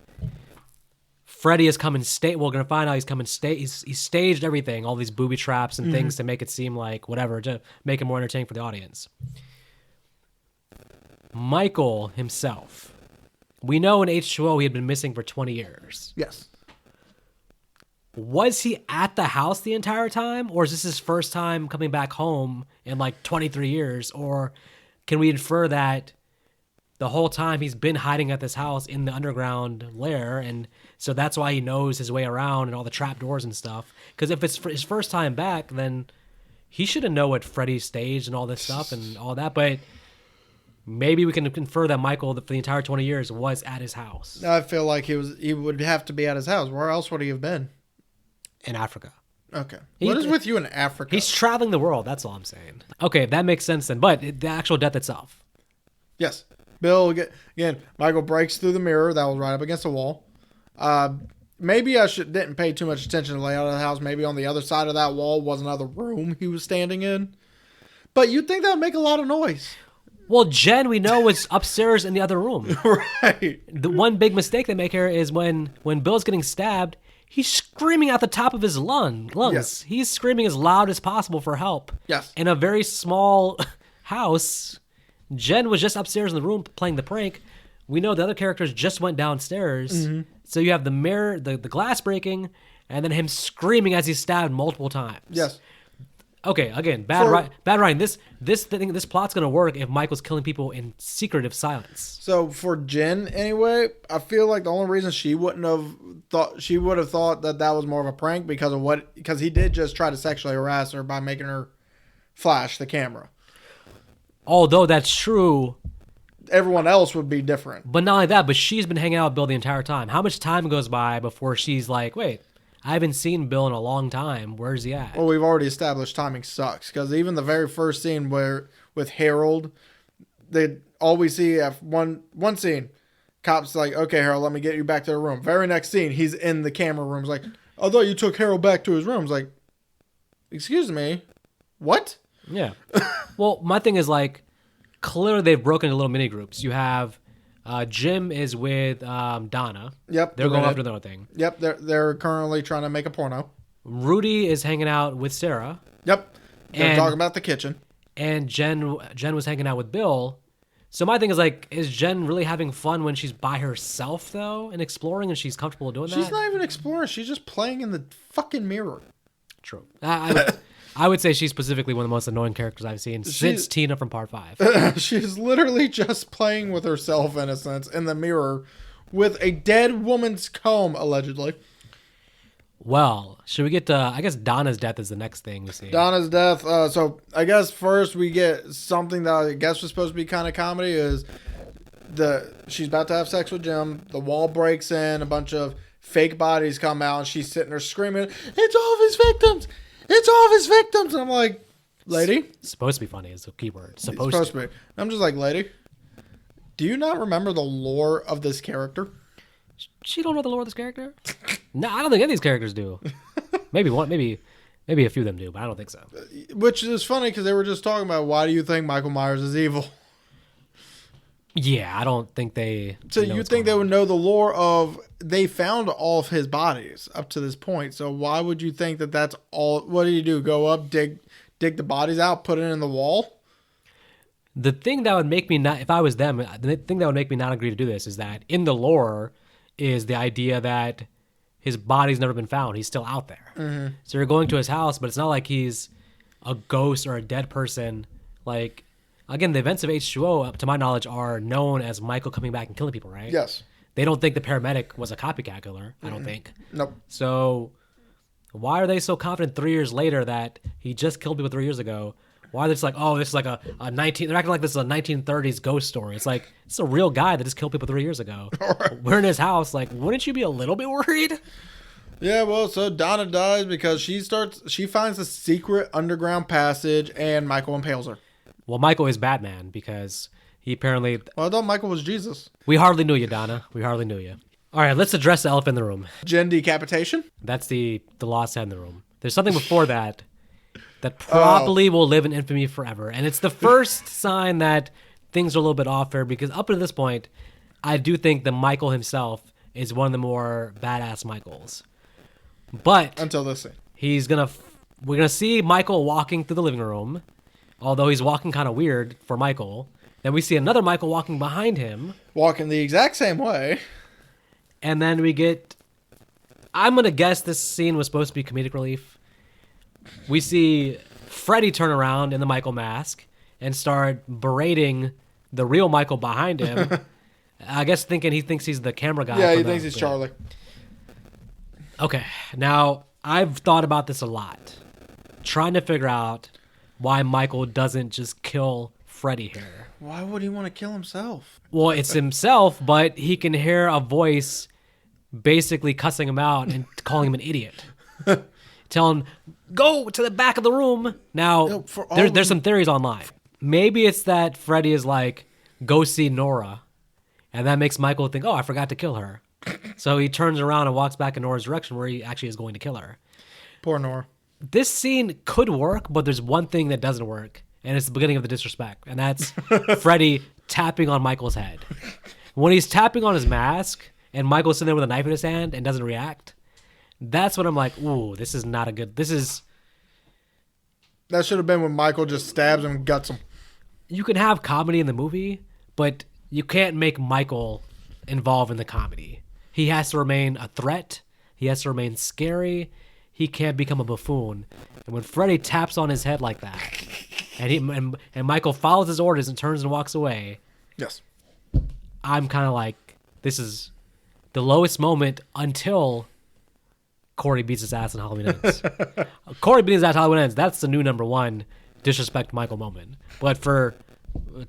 Freddy has come and stayed. We're going to find out he's come and stayed. He's staged everything, all these booby traps and things to make it seem like whatever, to make it more entertaining for the audience. Michael himself. We know in H2O he had been missing for 20 years. Yes. Was he at the house the entire time? Or is this his first time coming back home in like 23 years? Or can we infer that the whole time he's been hiding at this house in the underground lair, and so that's why he knows his way around and all the trapdoors and stuff? Because if it's his first time back, then he should have known what Freddy staged and all this stuff and all that. But maybe we can infer that Michael, for the entire 20 years, was at his house. I feel like he would have to be at his house. Where else would he have been? In Africa. Okay. What is with you in Africa? He's traveling the world. That's all I'm saying. Okay, that makes sense then. But the actual death itself. Yes. Bill, again, Michael breaks through the mirror that was right up against the wall. Maybe I didn't pay too much attention to the layout of the house. Maybe on the other side of that wall was another room he was standing in. But you'd think that would make a lot of noise. Well, Jen, we know, was upstairs in the other room. Right. The one big mistake they make here is when Bill's getting stabbed, he's screaming at the top of his lungs. Yes. He's screaming as loud as possible for help. Yes. In a very small house. Jen was just upstairs in the room playing the prank. We know the other characters just went downstairs. Mm-hmm. So you have the mirror, the glass breaking, and then him screaming as he's stabbed multiple times. Yes. Okay, again, bad writing. This plot's gonna work if Michael's killing people in secretive silence. So for Jen, anyway, I feel like the only reason she would have thought that was more of a prank because he did just try to sexually harass her by making her flash the camera. Although that's true, everyone else would be different. But not only that, but she's been hanging out with Bill the entire time. How much time goes by before she's like, wait, I haven't seen Bill in a long time. Where's he at? Well, we've already established timing sucks because even the very first scene where with Harold, they all we see at one scene, cops like, okay, Harold, let me get you back to the room. Very next scene, he's in the camera room. It's like, I thought you took Harold back to his room. It's like, excuse me, what? Yeah. Well, my thing is like, clearly they've broken into little mini groups. You have Jim is with Donna. Yep, They're going after their own thing. Yep, they're currently trying to make a porno. Rudy is hanging out with Sarah. Yep, they're talking about the kitchen. And Jen was hanging out with Bill. So my thing is like, is Jen really having fun when she's by herself though and exploring and she's comfortable doing that? She's not even exploring. She's just playing in the fucking mirror. True. I would say she's specifically one of the most annoying characters I've seen since Tina from Part 5. She's literally just playing with herself, in a sense, in the mirror with a dead woman's comb, allegedly. Well, should we get to, I guess Donna's death is the next thing we see. Donna's death. So I guess first we get something that I guess was supposed to be kind of comedy is she's about to have sex with Jim. The wall breaks in. A bunch of fake bodies come out, and she's sitting there screaming, "It's all of his victims! It's all of his victims!" And I'm like, lady? Supposed to be funny is the key word. Supposed to be. I'm just like, lady, do you not remember the lore of this character? She don't know the lore of this character? No, I don't think any of these characters do. Maybe one, maybe a few of them do, but I don't think so. Which is funny because they were just talking about why do you think Michael Myers is evil? Yeah, I don't think they. So you think they would know the lore of they found all of his bodies up to this point. So why would you think that that's all? What do you do? Go up, dig the bodies out, put it in the wall? The thing that would make me not, if I was them, the thing that would make me not agree to do this is that in the lore is the idea that his body's never been found. He's still out there. Mm-hmm. So you're going to his house, but it's not like he's a ghost or a dead person. Like, again, the events of H2O, to my knowledge, are known as Michael coming back and killing people, right? Yes. They don't think the paramedic was a copycat killer, I don't think. Nope. So why are they so confident 3 years later that he just killed people 3 years ago? Why are they just like, oh, this is like a 19... They're acting like this is a 1930s ghost story. It's like, it's a real guy that just killed people 3 years ago. Right. We're in his house. Like, wouldn't you be a little bit worried? Yeah, well, so Donna dies because she finds a secret underground passage and Michael impales her. Well, Michael is Batman because he apparently... Well, I thought Michael was Jesus. We hardly knew you, Donna. We hardly knew you. All right, let's address the elephant in the room. Jen decapitation? That's the lost head in the room. There's something before that probably will live in infamy forever. And it's the first sign that things are a little bit off here because up to this point, I do think that Michael himself is one of the more badass Michaels. But... Until this scene. We're going to see Michael walking through the living room, although he's walking kind of weird for Michael. Then we see another Michael walking behind him. Walking the exact same way. And then we get... I'm going to guess this scene was supposed to be comedic relief. We see Freddy turn around in the Michael mask and start berating the real Michael behind him. I guess he thinks he's the camera guy. Yeah, he thinks he's Charlie. Okay, now I've thought about this a lot, trying to figure out why Michael doesn't just kill Freddy here. Why would he want to kill himself? Well, it's himself, but he can hear a voice basically cussing him out and calling him an idiot. Telling him, go to the back of the room. Now, there's some theories online. Maybe it's that Freddy is like, go see Nora. And that makes Michael think, oh, I forgot to kill her. So he turns around and walks back in Nora's direction where he actually is going to kill her. Poor Nora. This scene could work, but there's one thing that doesn't work. And it's the beginning of the disrespect. And that's Freddy tapping on Michael's head. When he's tapping on his mask and Michael's sitting there with a knife in his hand and doesn't react, that's when I'm like, ooh, this is not a good... That should have been when Michael just stabs him and guts him. You can have comedy in the movie, but you can't make Michael involved in the comedy. He has to remain a threat. He has to remain scary. He can't become a buffoon. And when Freddy taps on his head like that, and Michael follows his orders and turns and walks away, yes, I'm kind of like, this is the lowest moment until Corey beats his ass in Halloween Ends. Corey beating his ass in Halloween Ends, that's the new number one disrespect Michael moment. But for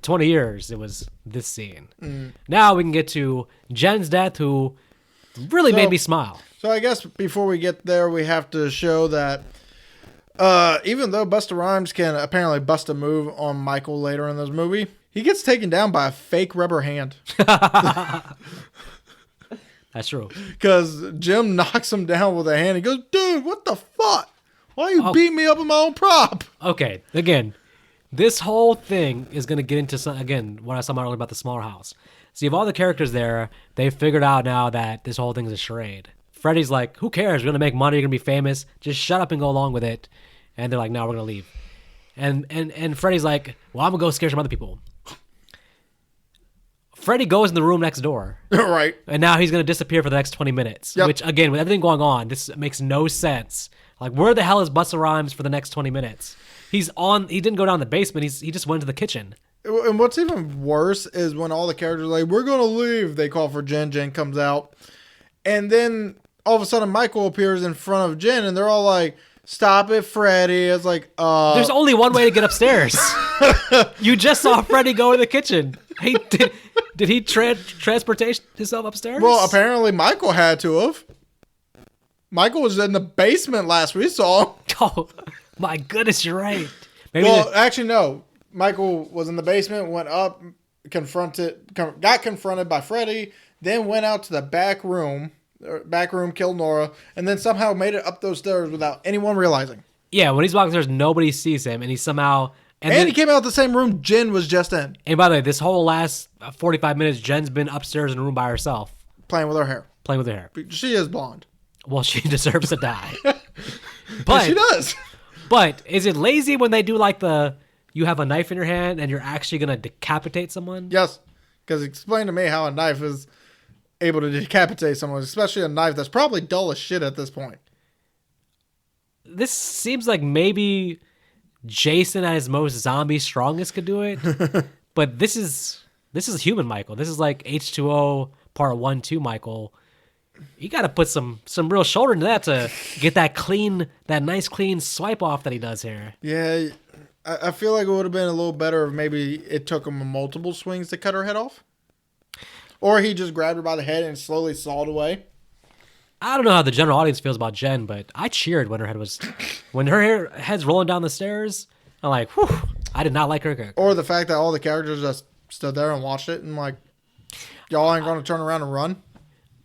20 years, it was this scene. Now we can get to Jen's death, who really made me smile. So I guess before we get there, we have to show that even though Busta Rhymes can apparently bust a move on Michael later in this movie, he gets taken down by a fake rubber hand. That's true. Because Jim knocks him down with a hand. He goes, dude, what the fuck? Why you beat me up in my own prop? Okay, again, this whole thing is going to get into, again, what I was talking about earlier about the smaller house. So you have all the characters there. They've figured out now that this whole thing is a charade. Freddy's like, who cares? We're going to make money. You're going to be famous. Just shut up and go along with it. And they're like, no, we're going to leave. And Freddy's like, well, I'm going to go scare some other people. Freddy goes in the room next door. Right. And now he's going to disappear for the next 20 minutes. Yep. Which, again, with everything going on, this makes no sense. Like, where the hell is Busta Rhymes for the next 20 minutes? He didn't go down the basement. He just went to the kitchen. And what's even worse is when all the characters are like, we're going to leave. They call for Jen. Jen comes out. And then all of a sudden Michael appears in front of Jen and they're all like, stop it, Freddy. It's like, There's only one way to get upstairs. You just saw Freddy go to the kitchen. Did he transportation himself upstairs? Well, apparently Michael had to have. Michael was in the basement last we saw. Oh, my goodness, you're right. Actually, no. Michael was in the basement, went up, got confronted by Freddy, then went out to the back room, killed Nora, and then somehow made it up those stairs without anyone realizing. Yeah, when he's walking upstairs, nobody sees him, and he somehow... And he came out the same room Jen was just in. And by the way, this whole last 45 minutes, Jen's been upstairs in a room by herself. Playing with her hair. She is blonde. Well, she deserves to die. But she does. But is it lazy when they do like you have a knife in your hand and you're actually going to decapitate someone? Yes. Because explain to me how a knife is able to decapitate someone, especially a knife that's probably dull as shit at this point. This seems like maybe Jason at his most zombie strongest could do it. But this is human Michael. This is like H2O part 1, 2 Michael. You got to put some real shoulder into that to get that nice clean swipe off that he does here. Yeah, I feel like it would have been a little better if maybe it took him multiple swings to cut her head off. Or he just grabbed her by the head and slowly sawed away. I don't know how the general audience feels about Jen, but I cheered when her head's rolling down the stairs. I'm like, whew, I did not like her character. Or the fact that all the characters just stood there and watched it and like, y'all ain't going to turn around and run.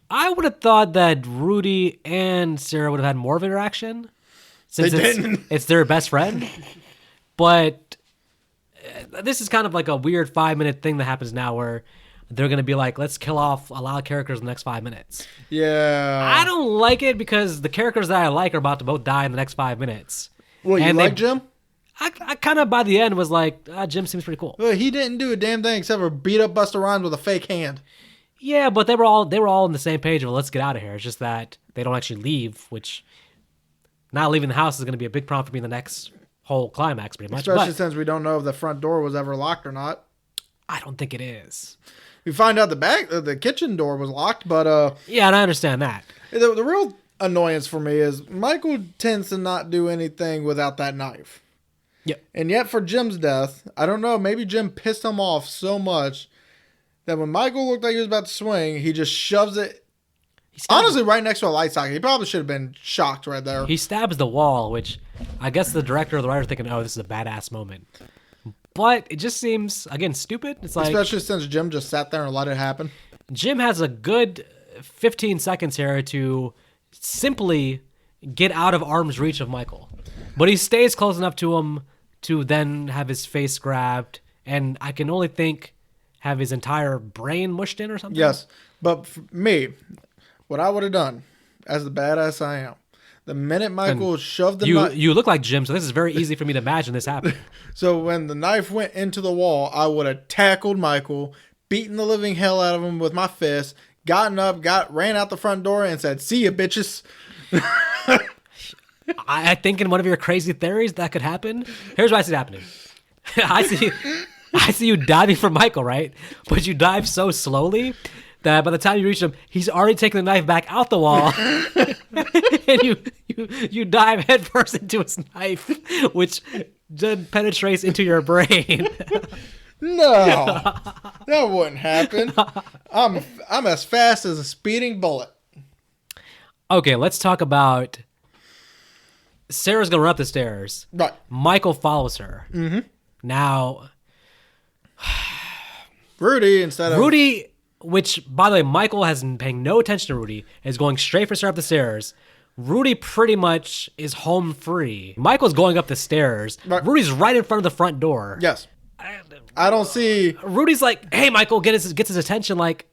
I would have thought that Rudy and Sarah would have had more of an interaction since it's their best friend. But this is kind of like a weird 5-minute thing that happens now where they're going to be like, let's kill off a lot of characters in the next 5 minutes. Yeah. I don't like it because the characters that I like are about to both die in the next 5 minutes. Well, you like Jim? I kind of, by the end, was like, Jim seems pretty cool. Well, he didn't do a damn thing except for beat up Busta Rhymes with a fake hand. Yeah, but they were all on the same page of let's get out of here. It's just that they don't actually leave, which not leaving the house is going to be a big problem for me in the next whole climax, pretty much. Especially since we don't know if the front door was ever locked or not. I don't think it is. We find out the kitchen door was locked, but yeah, and I understand that. The real annoyance for me is Michael tends to not do anything without that knife. Yep. And yet for Jim's death, I don't know, maybe Jim pissed him off so much that when Michael looked like he was about to swing, he just shoves it, honestly, right next to a light socket. He probably should have been shocked right there. He stabs the wall, which I guess the director or the writer thinking, oh, this is a badass moment. But it just seems, again, stupid. It's like, especially since Jim just sat there and let it happen. Jim has a good 15 seconds here to simply get out of arm's reach of Michael. But he stays close enough to him to then have his face grabbed. And I can only think have his entire brain mushed in or something. Yes. But for me, what I would have done, as the badass I am, the minute Michael shoved the knife... You look like Jim, so this is very easy for me to imagine this happening. So when the knife went into the wall, I would have tackled Michael, beaten the living hell out of him with my fist, gotten up, ran out the front door, and said, see ya, bitches. I think in one of your crazy theories that could happen. Here's what I see happening. I see you diving for Michael, right? But you dive so slowly that by the time you reach him, he's already taken the knife back out the wall. And you dive headfirst into his knife, which then penetrates into your brain. No, that wouldn't happen. I'm as fast as a speeding bullet. Okay, let's talk about Sarah's going to run up the stairs. Right. Michael follows her. Mm-hmm. Now, Rudy, which, by the way, Michael has been paying no attention to Rudy, is going straight for Sarah up the stairs. Rudy pretty much is home free. Michael's going up the stairs. Right. Rudy's right in front of the front door. Yes. I don't see. Rudy's like, hey, Michael, gets his attention. Like,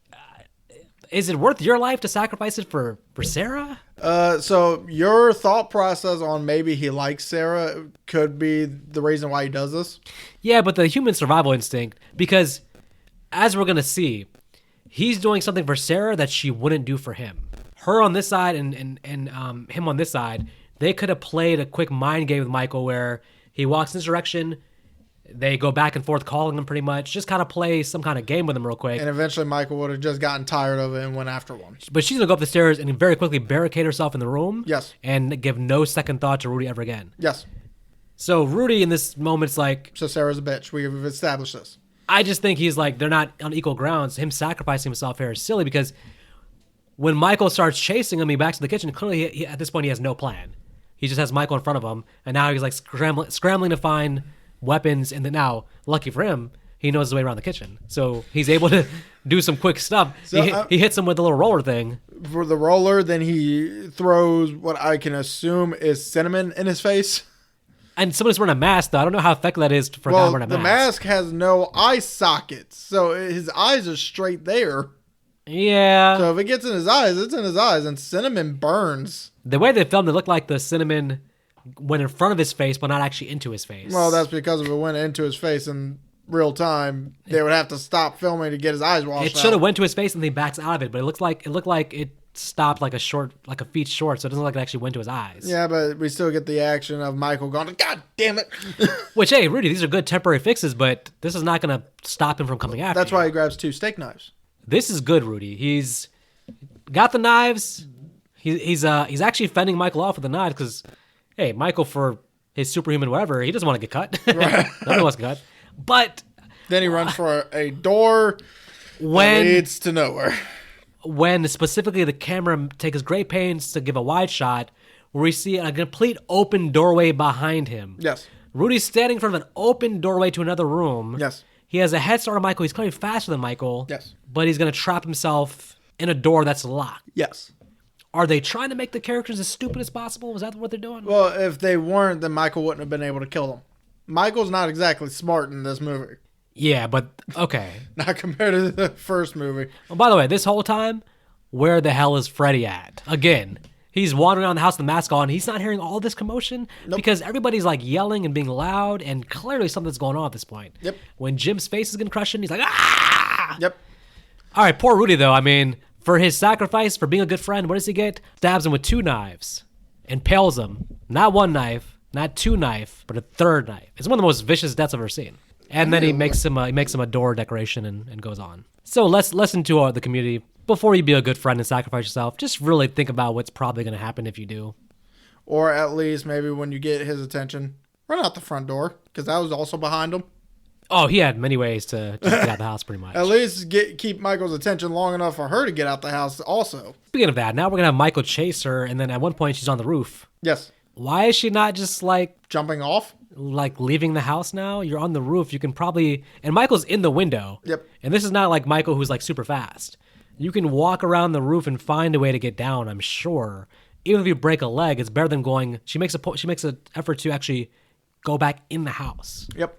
is it worth your life to sacrifice it for Sarah? So your thought process on maybe he likes Sarah could be the reason why he does this? Yeah, but the human survival instinct, because as we're going to see, he's doing something for Sarah that she wouldn't do for him. Her on this side and him on this side, they could have played a quick mind game with Michael where he walks in this direction, they go back and forth calling him pretty much, just kind of play some kind of game with him real quick. And eventually Michael would have just gotten tired of it and went after one. But she's going to go up the stairs and very quickly barricade herself in the room. Yes. And give no second thought to Rudy ever again. Yes. So Rudy in this moment's like... So Sarah's a bitch. We've established this. I just think he's like, they're not on equal grounds. Him sacrificing himself here is silly because when Michael starts chasing him, he backs to the kitchen. Clearly, he, at this point, he has no plan. He just has Michael in front of him. And now he's like scrambling to find weapons. And then now, lucky for him, he knows his way around the kitchen. So he's able to do some quick stuff. So he hits him with a little roller thing. For the roller, then he throws what I can assume is cinnamon in his face. And somebody's wearing a mask, though. I don't know how effective that is for a guy wearing a mask. The mask has no eye sockets, so his eyes are straight there. Yeah. So if it gets in his eyes, it's in his eyes, and cinnamon burns. The way they filmed it looked like the cinnamon went in front of his face, but not actually into his face. Well, that's because if it went into his face in real time, they would have to stop filming to get his eyes washed out. It should have went to his face and then he backs out of it, but it looked like it stopped like a feet short, so it doesn't look like it actually went to his eyes. Yeah, but we still get the action of Michael going, God damn it. Which, hey, Rudy, these are good temporary fixes, but this is not going to stop him from coming after That's why he grabs 2 steak knives. This is good, Rudy. He's got the knives. He's actually fending Michael off with the knives because, hey, Michael, for his superhuman whatever, he doesn't want to get cut. Right. Nobody wants to get cut. But then he runs for a door that leads to nowhere. When specifically the camera takes great pains to give a wide shot where we see a complete open doorway behind him. Yes. Rudy's standing in front of an open doorway to another room. Yes. He has a head start on Michael. He's coming faster than Michael. Yes. But he's going to trap himself in a door that's locked. Yes. Are they trying to make the characters as stupid as possible? Is that what they're doing? Well, if they weren't, then Michael wouldn't have been able to kill them. Michael's not exactly smart in this movie. Yeah, but okay. Not compared to the first movie. Well, by the way, this whole time, where the hell is Freddy at? Again, he's wandering around the house with the mask on. He's not hearing all this commotion because everybody's like yelling and being loud, and clearly something's going on at this point. Yep. When Jim's face is getting crushed in, he's like, ah! Yep. All right, poor Rudy, though. I mean, for his sacrifice, for being a good friend, what does he get? Stabs him with 2 knives. Impales him. Not 1 knife, not 2 knife, but a 3rd knife. It's one of the most vicious deaths I've ever seen. And then he makes him a door decoration and goes on. So lesson to the community: before you be a good friend and sacrifice yourself, just really think about what's probably going to happen if you do. Or at least maybe when you get his attention, run out the front door because that was also behind him. Oh, he had many ways to just get out of the house, pretty much. At least keep Michael's attention long enough for her to get out the house also. Speaking of that, now we're going to have Michael chase her, and then at one point she's on the roof. Yes. Why is she not just jumping off? Like leaving the house now? You're on the roof. You can probably... And Michael's in the window. Yep. And this is not like Michael who's like super fast. You can walk around the roof and find a way to get down, I'm sure. Even if you break a leg, it's better than going... She makes an effort to actually go back in the house. Yep.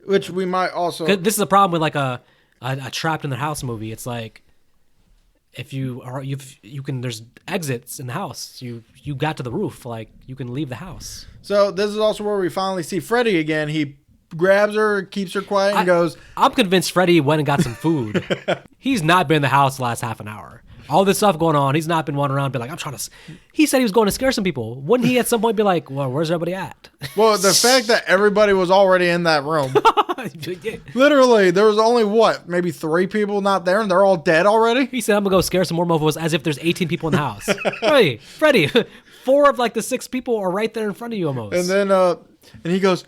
Which we might also... This is a problem with like a trapped in the house movie. It's like... If there's exits in the house. You got to the roof, like you can leave the house. So this is also where we finally see Freddy again. He grabs her, keeps her quiet, and goes. I'm convinced Freddy went and got some food. He's not been in the house the last half an hour. All this stuff going on. He's not been wandering around and be like, I'm trying to... He said he was going to scare some people. Wouldn't he at some point be like, well, where's everybody at? Well, the fact that everybody was already in that room. Literally, there was only, maybe 3 people not there, and they're all dead already? He said, I'm going to go scare some more mofos as if there's 18 people in the house. Hey, Freddy, 4 of like the 6 people are right there in front of you almost. And then, and he goes,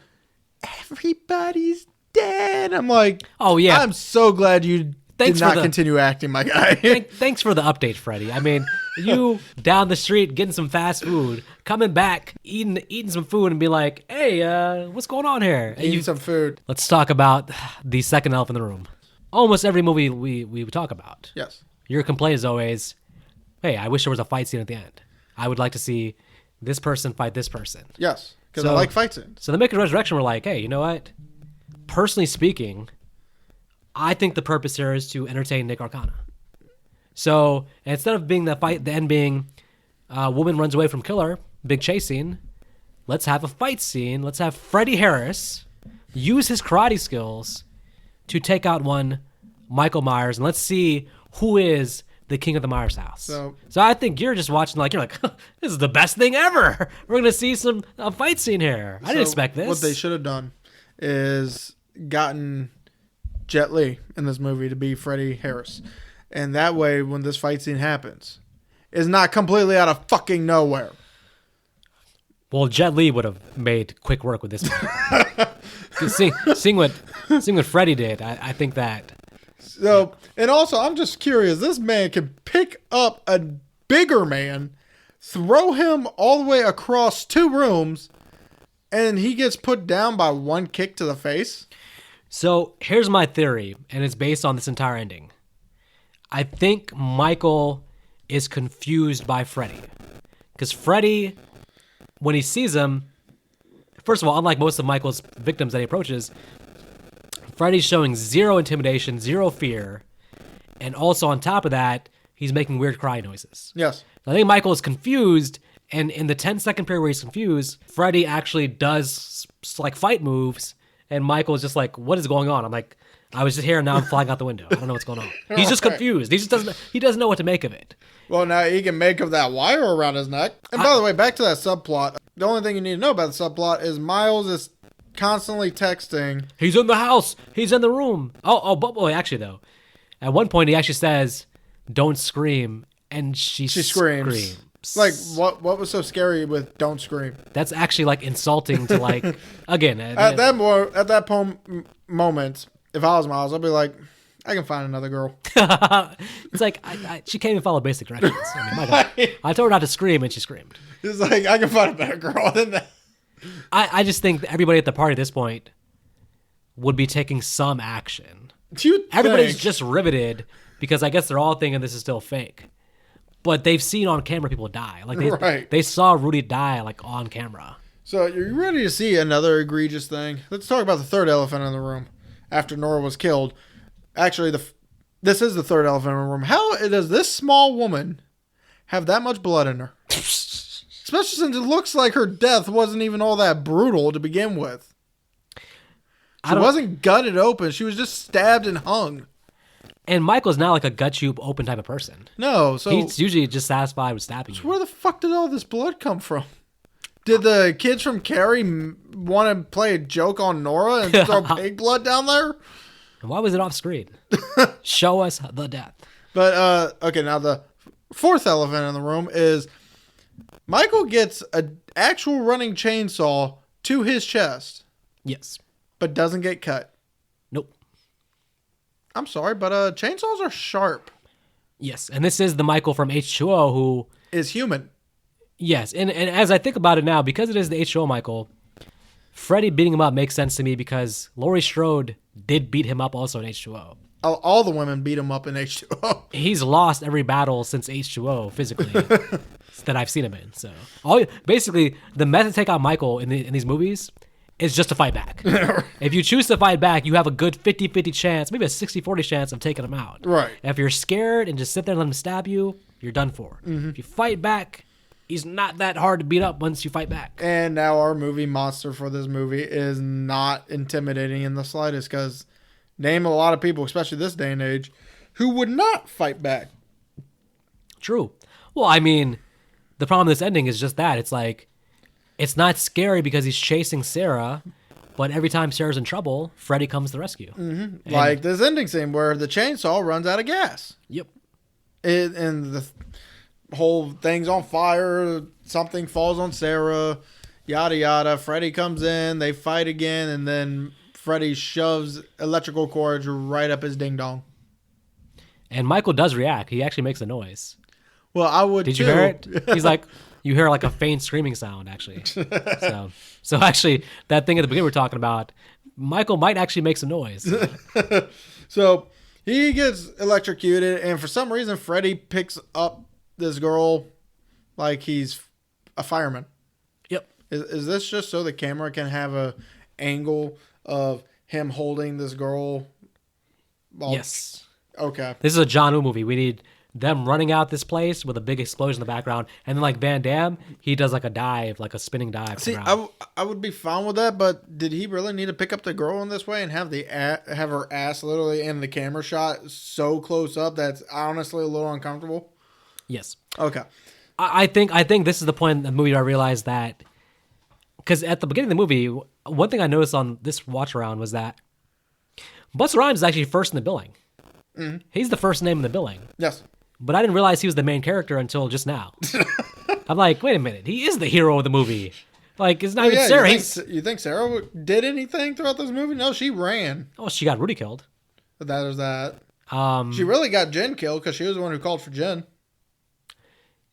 everybody's dead. I'm like, oh, yeah. I'm so glad you did not continue acting, my guy. Thanks for the update, Freddy. I mean, you down the street getting some fast food, coming back, eating some food, and be like, "Hey, what's going on here?" And Eating some food. Let's talk about the second elephant in the room. Almost every movie we talk about. Yes. Your complaint is always, "Hey, I wish there was a fight scene at the end. I would like to see this person fight this person." Yes, because I like fight scenes. So the Making Resurrection were like, "Hey, you know what? Personally speaking, I think the purpose here is to entertain Nick Arcana. So instead of being the fight, the end being woman runs away from killer, big chase scene, let's have a fight scene. Let's have Freddie Harris use his karate skills to take out one Michael Myers, and let's see who is the king of the Myers house." So I think you're just watching you're like, this is the best thing ever. We're gonna see a fight scene here. I didn't expect this. What they should have done is gotten Jet Li in this movie to be Freddie Harris. And that way, when this fight scene happens, it's not completely out of fucking nowhere. Well, Jet Li would have made quick work with this movie. seeing what Freddie did, I think that. So, and also, I'm just curious. This man can pick up a bigger man, throw him all the way across 2 rooms, and he gets put down by 1 kick to the face. So here's my theory, and it's based on this entire ending. I think Michael is confused by Freddy. Because Freddy, when he sees him, first of all, unlike most of Michael's victims that he approaches, Freddy's showing 0 intimidation, 0 fear, and also on top of that, he's making weird cry noises. Yes. I think Michael is confused, and in the 10-second period where he's confused, Freddy actually does fight moves, and Michael is just like, "What is going on?" I'm like, "I was just here, and now I'm flying out the window. I don't know what's going on." He's just confused. He doesn't know what to make of it. Well, now he can make of that wire around his neck. And by the way, back to that subplot. The only thing you need to know about the subplot is Miles is constantly texting. He's in the house. He's in the room. But actually though, at one point he actually says, "Don't scream," and she screams. Like, what was so scary with "don't scream"? That's actually insulting to again. At that moment, if I was Miles, I'd be like, I can find another girl. It's like she can't even follow basic directions. I mean, my God. I told her not to scream, and she screamed. It's like, I can find a better girl than that. I just think everybody at the party at this point would be taking some action. Everybody's just riveted because I guess they're all thinking this is still fake. But they've seen on camera people die. They saw Rudy die on camera. So you're ready to see another egregious thing? Let's talk about the third elephant in the room after Nora was killed. Actually, this is the third elephant in the room. How does this small woman have that much blood in her? Especially since it looks like her death wasn't even all that brutal to begin with. She wasn't gutted open. She was just stabbed and hung. And Michael's not like a gut chew open type of person. No, so he's usually just satisfied with stabbing you. Where the fuck did all this blood come from? Did the kids from Carrie want to play a joke on Nora and throw pig blood down there? Why was it off screen? Show us the death. But okay, now the fourth elephant in the room is Michael gets an actual running chainsaw to his chest. Yes. But doesn't get cut. Nope. I'm sorry, but chainsaws are sharp. Yes, and this is the Michael from H2O who is human. Yes, and as I think about it now, because it is the H2O Michael, Freddy beating him up makes sense to me because Laurie Strode did beat him up also in H2O. All the women beat him up in H2O. He's lost every battle since H2O physically that I've seen him in. So basically, the method to take out Michael in these movies is just to fight back. If you choose to fight back, you have a good 50-50 chance, maybe a 60-40 chance of taking him out. Right. If you're scared and just sit there and let him stab you, you're done for. Mm-hmm. If you fight back, he's not that hard to beat up once you fight back. And now our movie monster for this movie is not intimidating in the slightest because name a lot of people, especially this day and age, who would not fight back. True. Well, I mean, the problem with this ending is just that. It's like, it's not scary because he's chasing Sarah, but every time Sarah's in trouble, Freddy comes to the rescue. Mm-hmm. Like this ending scene where the chainsaw runs out of gas. Yep. And the whole thing's on fire, something falls on Sarah, yada yada. Freddy comes in, they fight again, and then Freddy shoves electrical cords right up his ding dong. And Michael does react. He actually makes a noise. Well, I would. Did you hear it? He's like, you hear like a faint screaming sound, actually. So actually, that thing at the beginning we're talking about, Michael might actually make some noise. So he gets electrocuted, and for some reason, Freddy picks up this girl like he's a fireman. Yep. Is this just so the camera can have a angle of him holding this girl? Yes. Okay. This is a John Woo movie. We need them running out this place with a big explosion in the background, and then like Van Damme, he does like a dive, like a spinning dive. See, I would be fine with that, but did he really need to pick up the girl in this way and have have her ass literally in the camera shot so close up that's honestly a little uncomfortable? Yes. Okay. I think this is the point in the movie where I realized that, because at the beginning of the movie, one thing I noticed on this watch around was that Busta Rhymes is actually first in the billing. Mm-hmm. He's the first name in the billing. Yes. But I didn't realize he was the main character until just now. I'm like, wait a minute, he is the hero of the movie. Like, it's not even Sarah. You think Sarah did anything throughout this movie? No, she ran. Oh, she got Rudy killed. But that is that. She really got Jen killed because she was the one who called for Jen.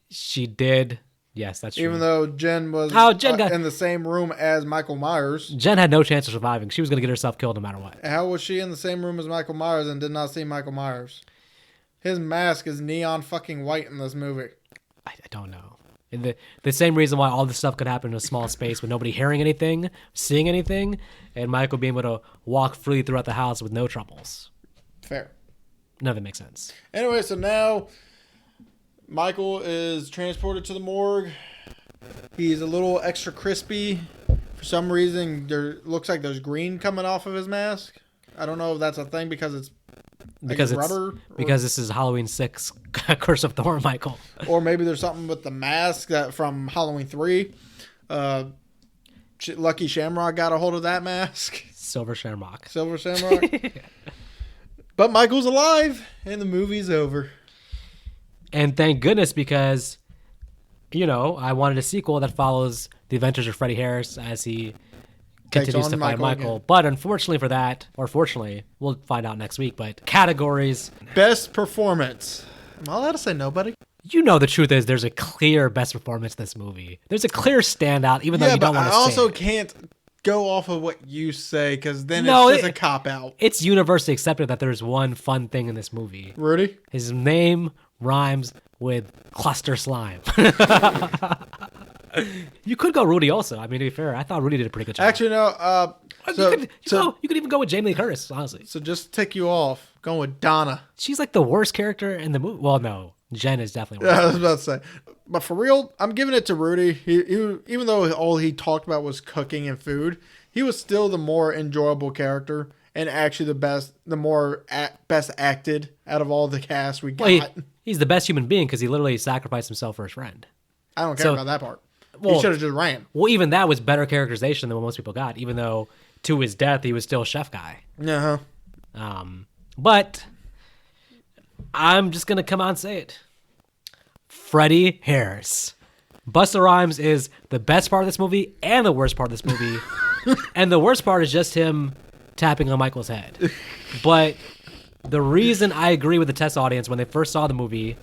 She did. Yes, that's true. Even though Jen was in the same room as Michael Myers. Jen had no chance of surviving. She was going to get herself killed no matter what. How was she in the same room as Michael Myers and did not see Michael Myers? His mask is neon fucking white in this movie. I don't know. And the same reason why all this stuff could happen in a small space with nobody hearing anything, seeing anything, and Michael being able to walk freely throughout the house with no troubles. Fair. None of it makes sense. Anyway, so now Michael is transported to the morgue. He's a little extra crispy. For some reason, there looks like there's green coming off of his mask. I don't know if that's a thing because it's rubber. Because this is Halloween 6, Curse of Thorn, Michael. Or maybe there's something with the mask that from Halloween 3. Lucky Shamrock got a hold of that mask. Silver Shamrock. But Michael's alive, and the movie's over. And thank goodness, because, I wanted a sequel that follows the adventures of Freddie Harris as he continues to fight Michael. Again. But unfortunately for that, or fortunately, we'll find out next week, but categories. Best performance. Am I allowed to say nobody? The truth is there's a clear best performance in this movie. There's a clear standout, even though you don't want to say it. I also can't go off of what you say, because then it's just a cop-out. It's universally accepted that there's one fun thing in this movie. Rudy? His name rhymes with cluster slime. You could go Rudy also. I mean, to be fair, I thought Rudy did a pretty good job. Actually, no. You could even go with Jamie Lee Curtis, honestly. So just to tick you off, going with Donna. She's like the worst character in the movie. Well, no. Jen is definitely worse. Yeah, I was about to say. But for real, I'm giving it to Rudy. He even though all he talked about was cooking and food, he was still the more enjoyable character and actually the best acted out of all the cast we got. Well, he's the best human being because he literally sacrificed himself for his friend. I don't care about that part. He should have just ran. Well, even that was better characterization than what most people got, even though to his death, he was still a chef guy. Uh-huh. But I'm just going to come out and say it. Freddie Harris. Busta Rhymes is the best part of this movie and the worst part of this movie. And the worst part is just him tapping on Michael's head. But the reason I agree with the test audience when they first saw the movie,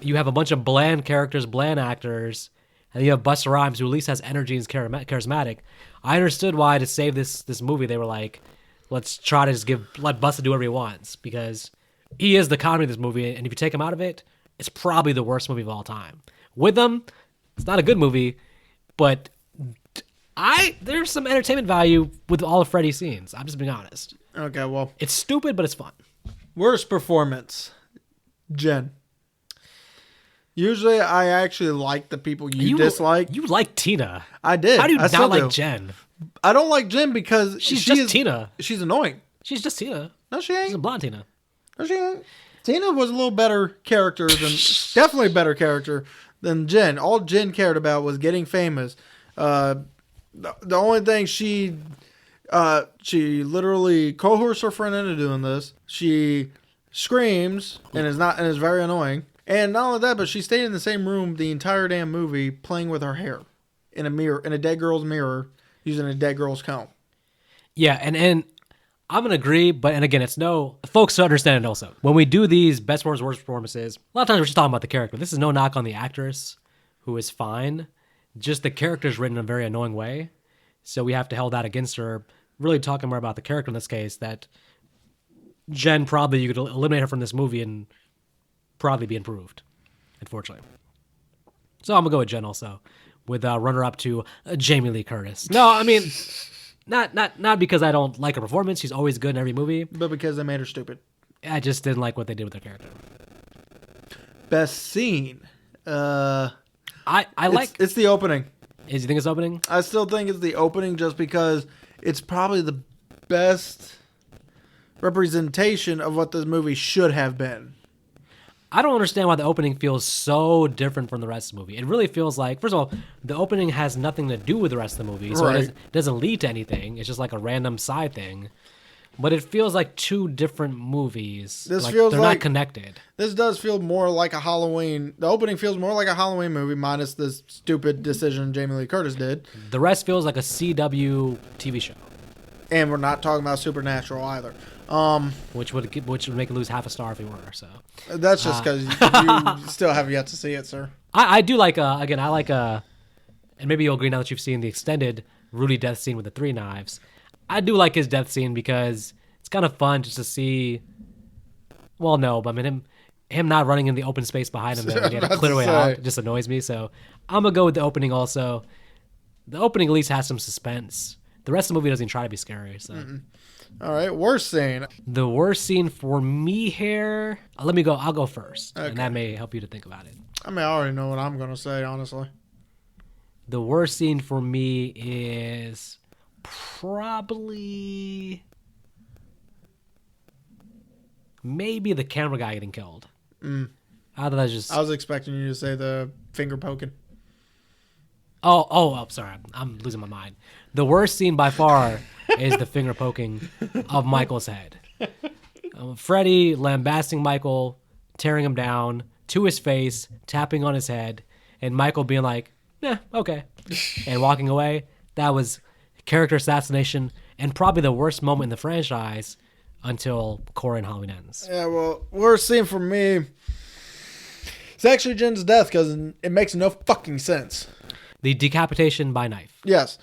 you have a bunch of bland characters, bland actors, and you have Busta Rhymes, who at least has energy and is charismatic. I understood why to save this movie, they were like, let's try to just let Busta do whatever he wants, because he is the comedy of this movie, and if you take him out of it, it's probably the worst movie of all time. With him, it's not a good movie, but there's some entertainment value with all of Freddy's scenes. I'm just being honest. Okay, well. It's stupid, but it's fun. Worst performance. Jen. Usually, I actually like the people you dislike. You like Tina. I did. How do you not like Jen? I don't like Jen because she's just Tina. She's annoying. She's just Tina. No, she ain't. She's a blonde Tina. No, she ain't. Tina was a little better character definitely better character than Jen. All Jen cared about was getting famous. The only thing she literally coerced her friend into doing this. She screams and is very annoying. And not only that, but she stayed in the same room the entire damn movie playing with her hair in a mirror, in a dead girl's mirror, using a dead girl's comb. Yeah, and I'm gonna agree, but and again, it's no folks to understand it also. When we do these best performance, worst performances, a lot of times we're just talking about the character. This is no knock on the actress, who is fine. Just the character's written in a very annoying way, so we have to hold that against her. Really talking more about the character in this case. That Jen probably you could eliminate her from this movie and probably be improved, unfortunately. So I'm gonna go with Jen also, with runner-up to Jamie Lee Curtis. No, I mean. Not because I don't like her performance. She's always good in every movie. But because they made her stupid. I just didn't like what they did with her character. Best scene. I like. It's the opening. Is you think it's opening? I still think it's the opening just because it's probably the best representation of what this movie should have been. I don't understand why the opening feels so different from the rest of the movie. It really feels like, first of all, the opening has nothing to do with the rest of the movie, so it doesn't lead to anything. It's just like a random side thing. But it feels like two different movies. They're not connected. This does feel more like a Halloween. The opening feels more like a Halloween movie, minus this stupid decision Jamie Lee Curtis did. The rest feels like a CW TV show. And we're not talking about Supernatural either. Which would make it lose half a star if we were. So that's just because you still have yet to see it, sir. I do like again. I like and maybe you'll agree now that you've seen the extended Rudy death scene with the 3 knives. I do like his death scene because it's kind of fun just to see. Well, no, but I mean him not running in the open space behind him there and he had to clear way out just annoys me. So I'm gonna go with the opening also. The opening at least has some suspense. The rest of the movie doesn't even try to be scary. So. Mm-mm. All right, worst scene. The worst scene for me here. Let me go. I'll go first, okay. And that may help you to think about it. I mean, I already know what I'm gonna say, honestly. The worst scene for me is probably maybe the camera guy getting killed. How did I just? I was expecting you to say the finger poking. Oh, sorry. I'm losing my mind. The worst scene by far is the finger poking of Michael's head. Freddy lambasting Michael, tearing him down to his face, tapping on his head, and Michael being like, "Yeah, okay," and walking away. That was character assassination and probably the worst moment in the franchise until Corey and Halloween Ends. Yeah, well, worst scene for me. It's actually Jen's death because it makes no fucking sense. The decapitation by knife. Yes.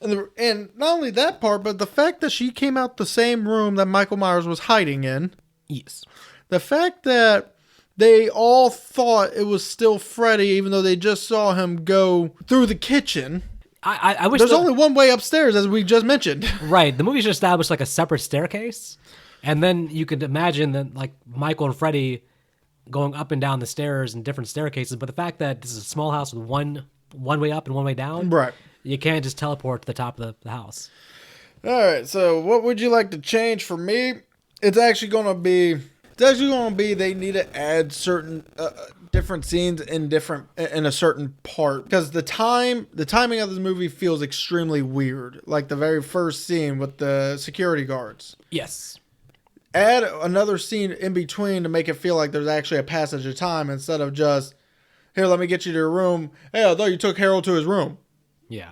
And not only that part, but the fact that she came out the same room that Michael Myers was hiding in. Yes. The fact that they all thought it was still Freddy, even though they just saw him go through the kitchen. I wish there's only one way upstairs, as we just mentioned. Right. The movie should establish like a separate staircase. And then you could imagine that like Michael and Freddy going up and down the stairs in different staircases. But the fact that this is a small house with one way up and one way down. Right. You can't just teleport to the top of the house. All right. So what would you like to change for me? It's actually going to be they need to add certain different scenes in a certain part because the timing of this movie feels extremely weird. Like the very first scene with the security guards. Yes. Add another scene in between to make it feel like there's actually a passage of time instead of just, here, let me get you to your room. Hey, I thought you took Harold to his room. Yeah.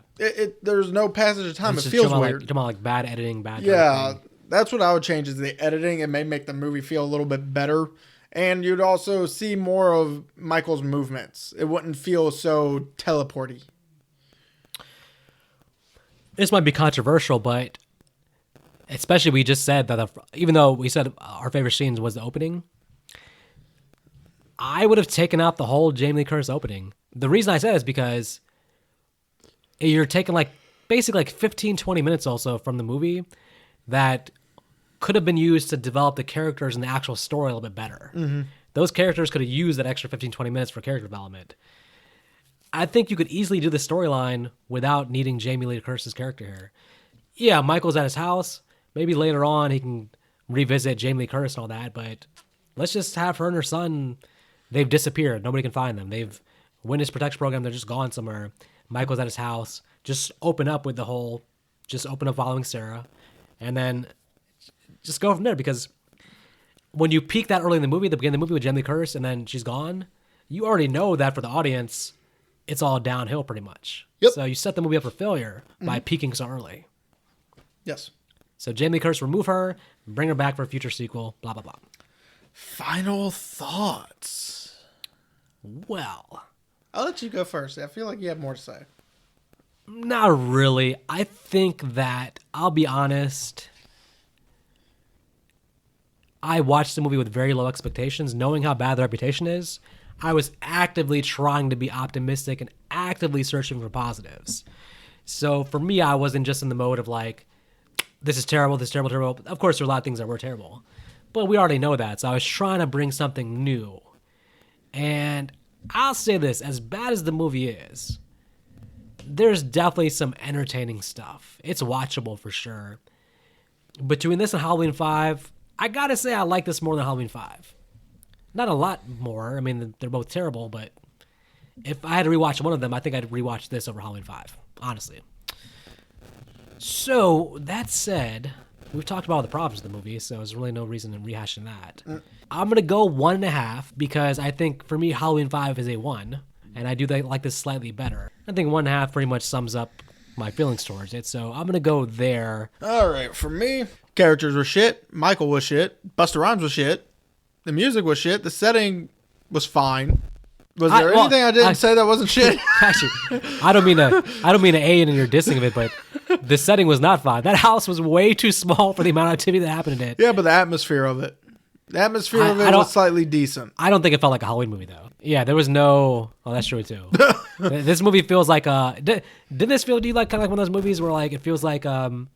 There's no passage of time. It feels weird. You're talking about like bad editing, bad directing. That's what I would change is the editing. It may make the movie feel a little bit better. And you'd also see more of Michael's movements. It wouldn't feel so teleporty. This might be controversial, but especially we just said that even though we said our favorite scenes was the opening, I would have taken out the whole Jamie Lee Curtis opening. The reason I said is because you're taking basically 15, 20 minutes also from the movie that could have been used to develop the characters and the actual story a little bit better. Mm-hmm. Those characters could have used that extra 15, 20 minutes for character development. I think you could easily do the storyline without needing Jamie Lee Curtis's character here. Yeah, Michael's at his house. Maybe later on he can revisit Jamie Lee Curtis and all that, but let's just have her and her son. They've disappeared. Nobody can find them. They've witness protection program. They're just gone somewhere. Michael's at his house. Just open up following Sarah. And then just go from there, because when you peak that early in the movie, the beginning of the movie with Jamie Lee Curtis, and then she's gone, you already know that for the audience, it's all downhill pretty much. Yep. So you set the movie up for failure by peaking so early. Yes. So Jamie Lee Curtis, remove her, bring her back for a future sequel, blah, blah, blah. Final thoughts. Well, I'll let you go first. I feel like you have more to say. not really. I think that, I'll be honest, I watched the movie with very low expectations, knowing how bad the reputation is. I was actively trying to be optimistic and actively searching for positives. So for me, I wasn't just in the mode of like, this is terrible, this is terrible, terrible. Of course, there are a lot of things that were terrible, but we already know that. So I was trying to bring something new. And I'll say this, as bad as the movie is, there's definitely some entertaining stuff. It's watchable for sure. Between this and Halloween 5, I gotta say I like this more than Halloween 5. Not a lot more. I mean, they're both terrible, but if I had to rewatch one of them, I think I'd rewatch this over Halloween 5, honestly. So, that said, we've talked about all the problems of the movie, so there's really no reason in rehashing that. I'm going to go 1.5 because I think, for me, Halloween 5 is a 1, and I do like this slightly better. I think 1.5 pretty much sums up my feelings towards it, so I'm going to go there. All right, for me, characters were shit. Michael was shit. Busta Rhymes was shit. The music was shit. The setting was fine. Was there anything I didn't say that wasn't shit? Actually, I don't mean to A in your dissing of it, but the setting was not fine. That house was way too small for the amount of activity that happened in it. Yeah, but the atmosphere of it. The atmosphere of it was slightly decent. I don't think it felt like a Halloween movie, though. Yeah, there was no... Oh, that's true, too. This movie feels like a... Didn't this feel to you like kind of like one of those movies where like it feels like a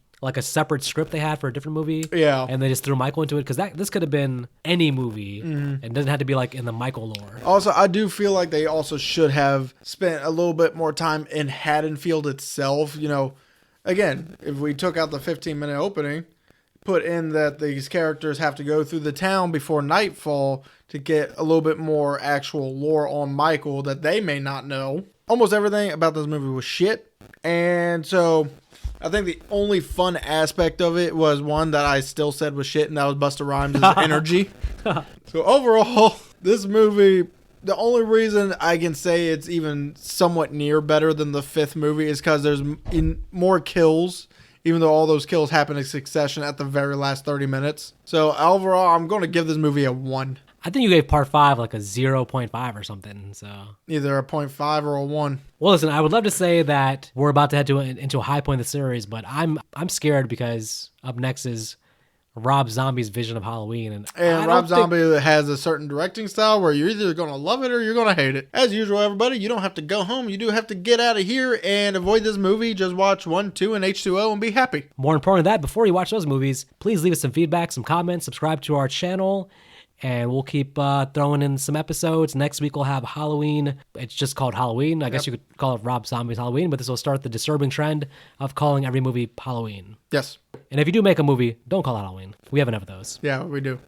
separate script they had for a different movie? Yeah. And they just threw Michael into it? Because this could have been any movie. And it doesn't have to be like in the Michael lore. Also, I do feel like they also should have spent a little bit more time in Haddonfield itself. You know, again, if we took out the 15-minute opening, put in that these characters have to go through the town before nightfall to get a little bit more actual lore on Michael that they may not know. Almost everything about this movie was shit. And so I think the only fun aspect of it was one that I still said was shit, and that was Busta Rhymes' energy. So overall, this movie, the only reason I can say it's even somewhat near better than the fifth movie is because there's more kills, even though all those kills happen in succession at the very last 30 minutes. So overall, I'm going to give this movie a 1. I think you gave part 5 like a 0.5 or something. So Either a 0.5 or a 1. Well, listen, I would love to say that we're about to head into a high point of the series, but I'm scared because up next is Rob Zombie's vision of Halloween. And Rob Zombie has a certain directing style where you're either going to love it or you're going to hate it. As usual, everybody, you don't have to go home. You do have to get out of here and avoid this movie. Just watch 1, 2, and H2O and be happy. More important than that, before you watch those movies, please leave us some feedback, some comments, subscribe to our channel, and we'll keep throwing in some episodes. Next week we'll have Halloween. It's just called Halloween. I guess you could call it Rob Zombie's Halloween, but this will start the disturbing trend of calling every movie Halloween. Yes. And if you do make a movie, don't call it Halloween. We have enough of those. Yeah, we do.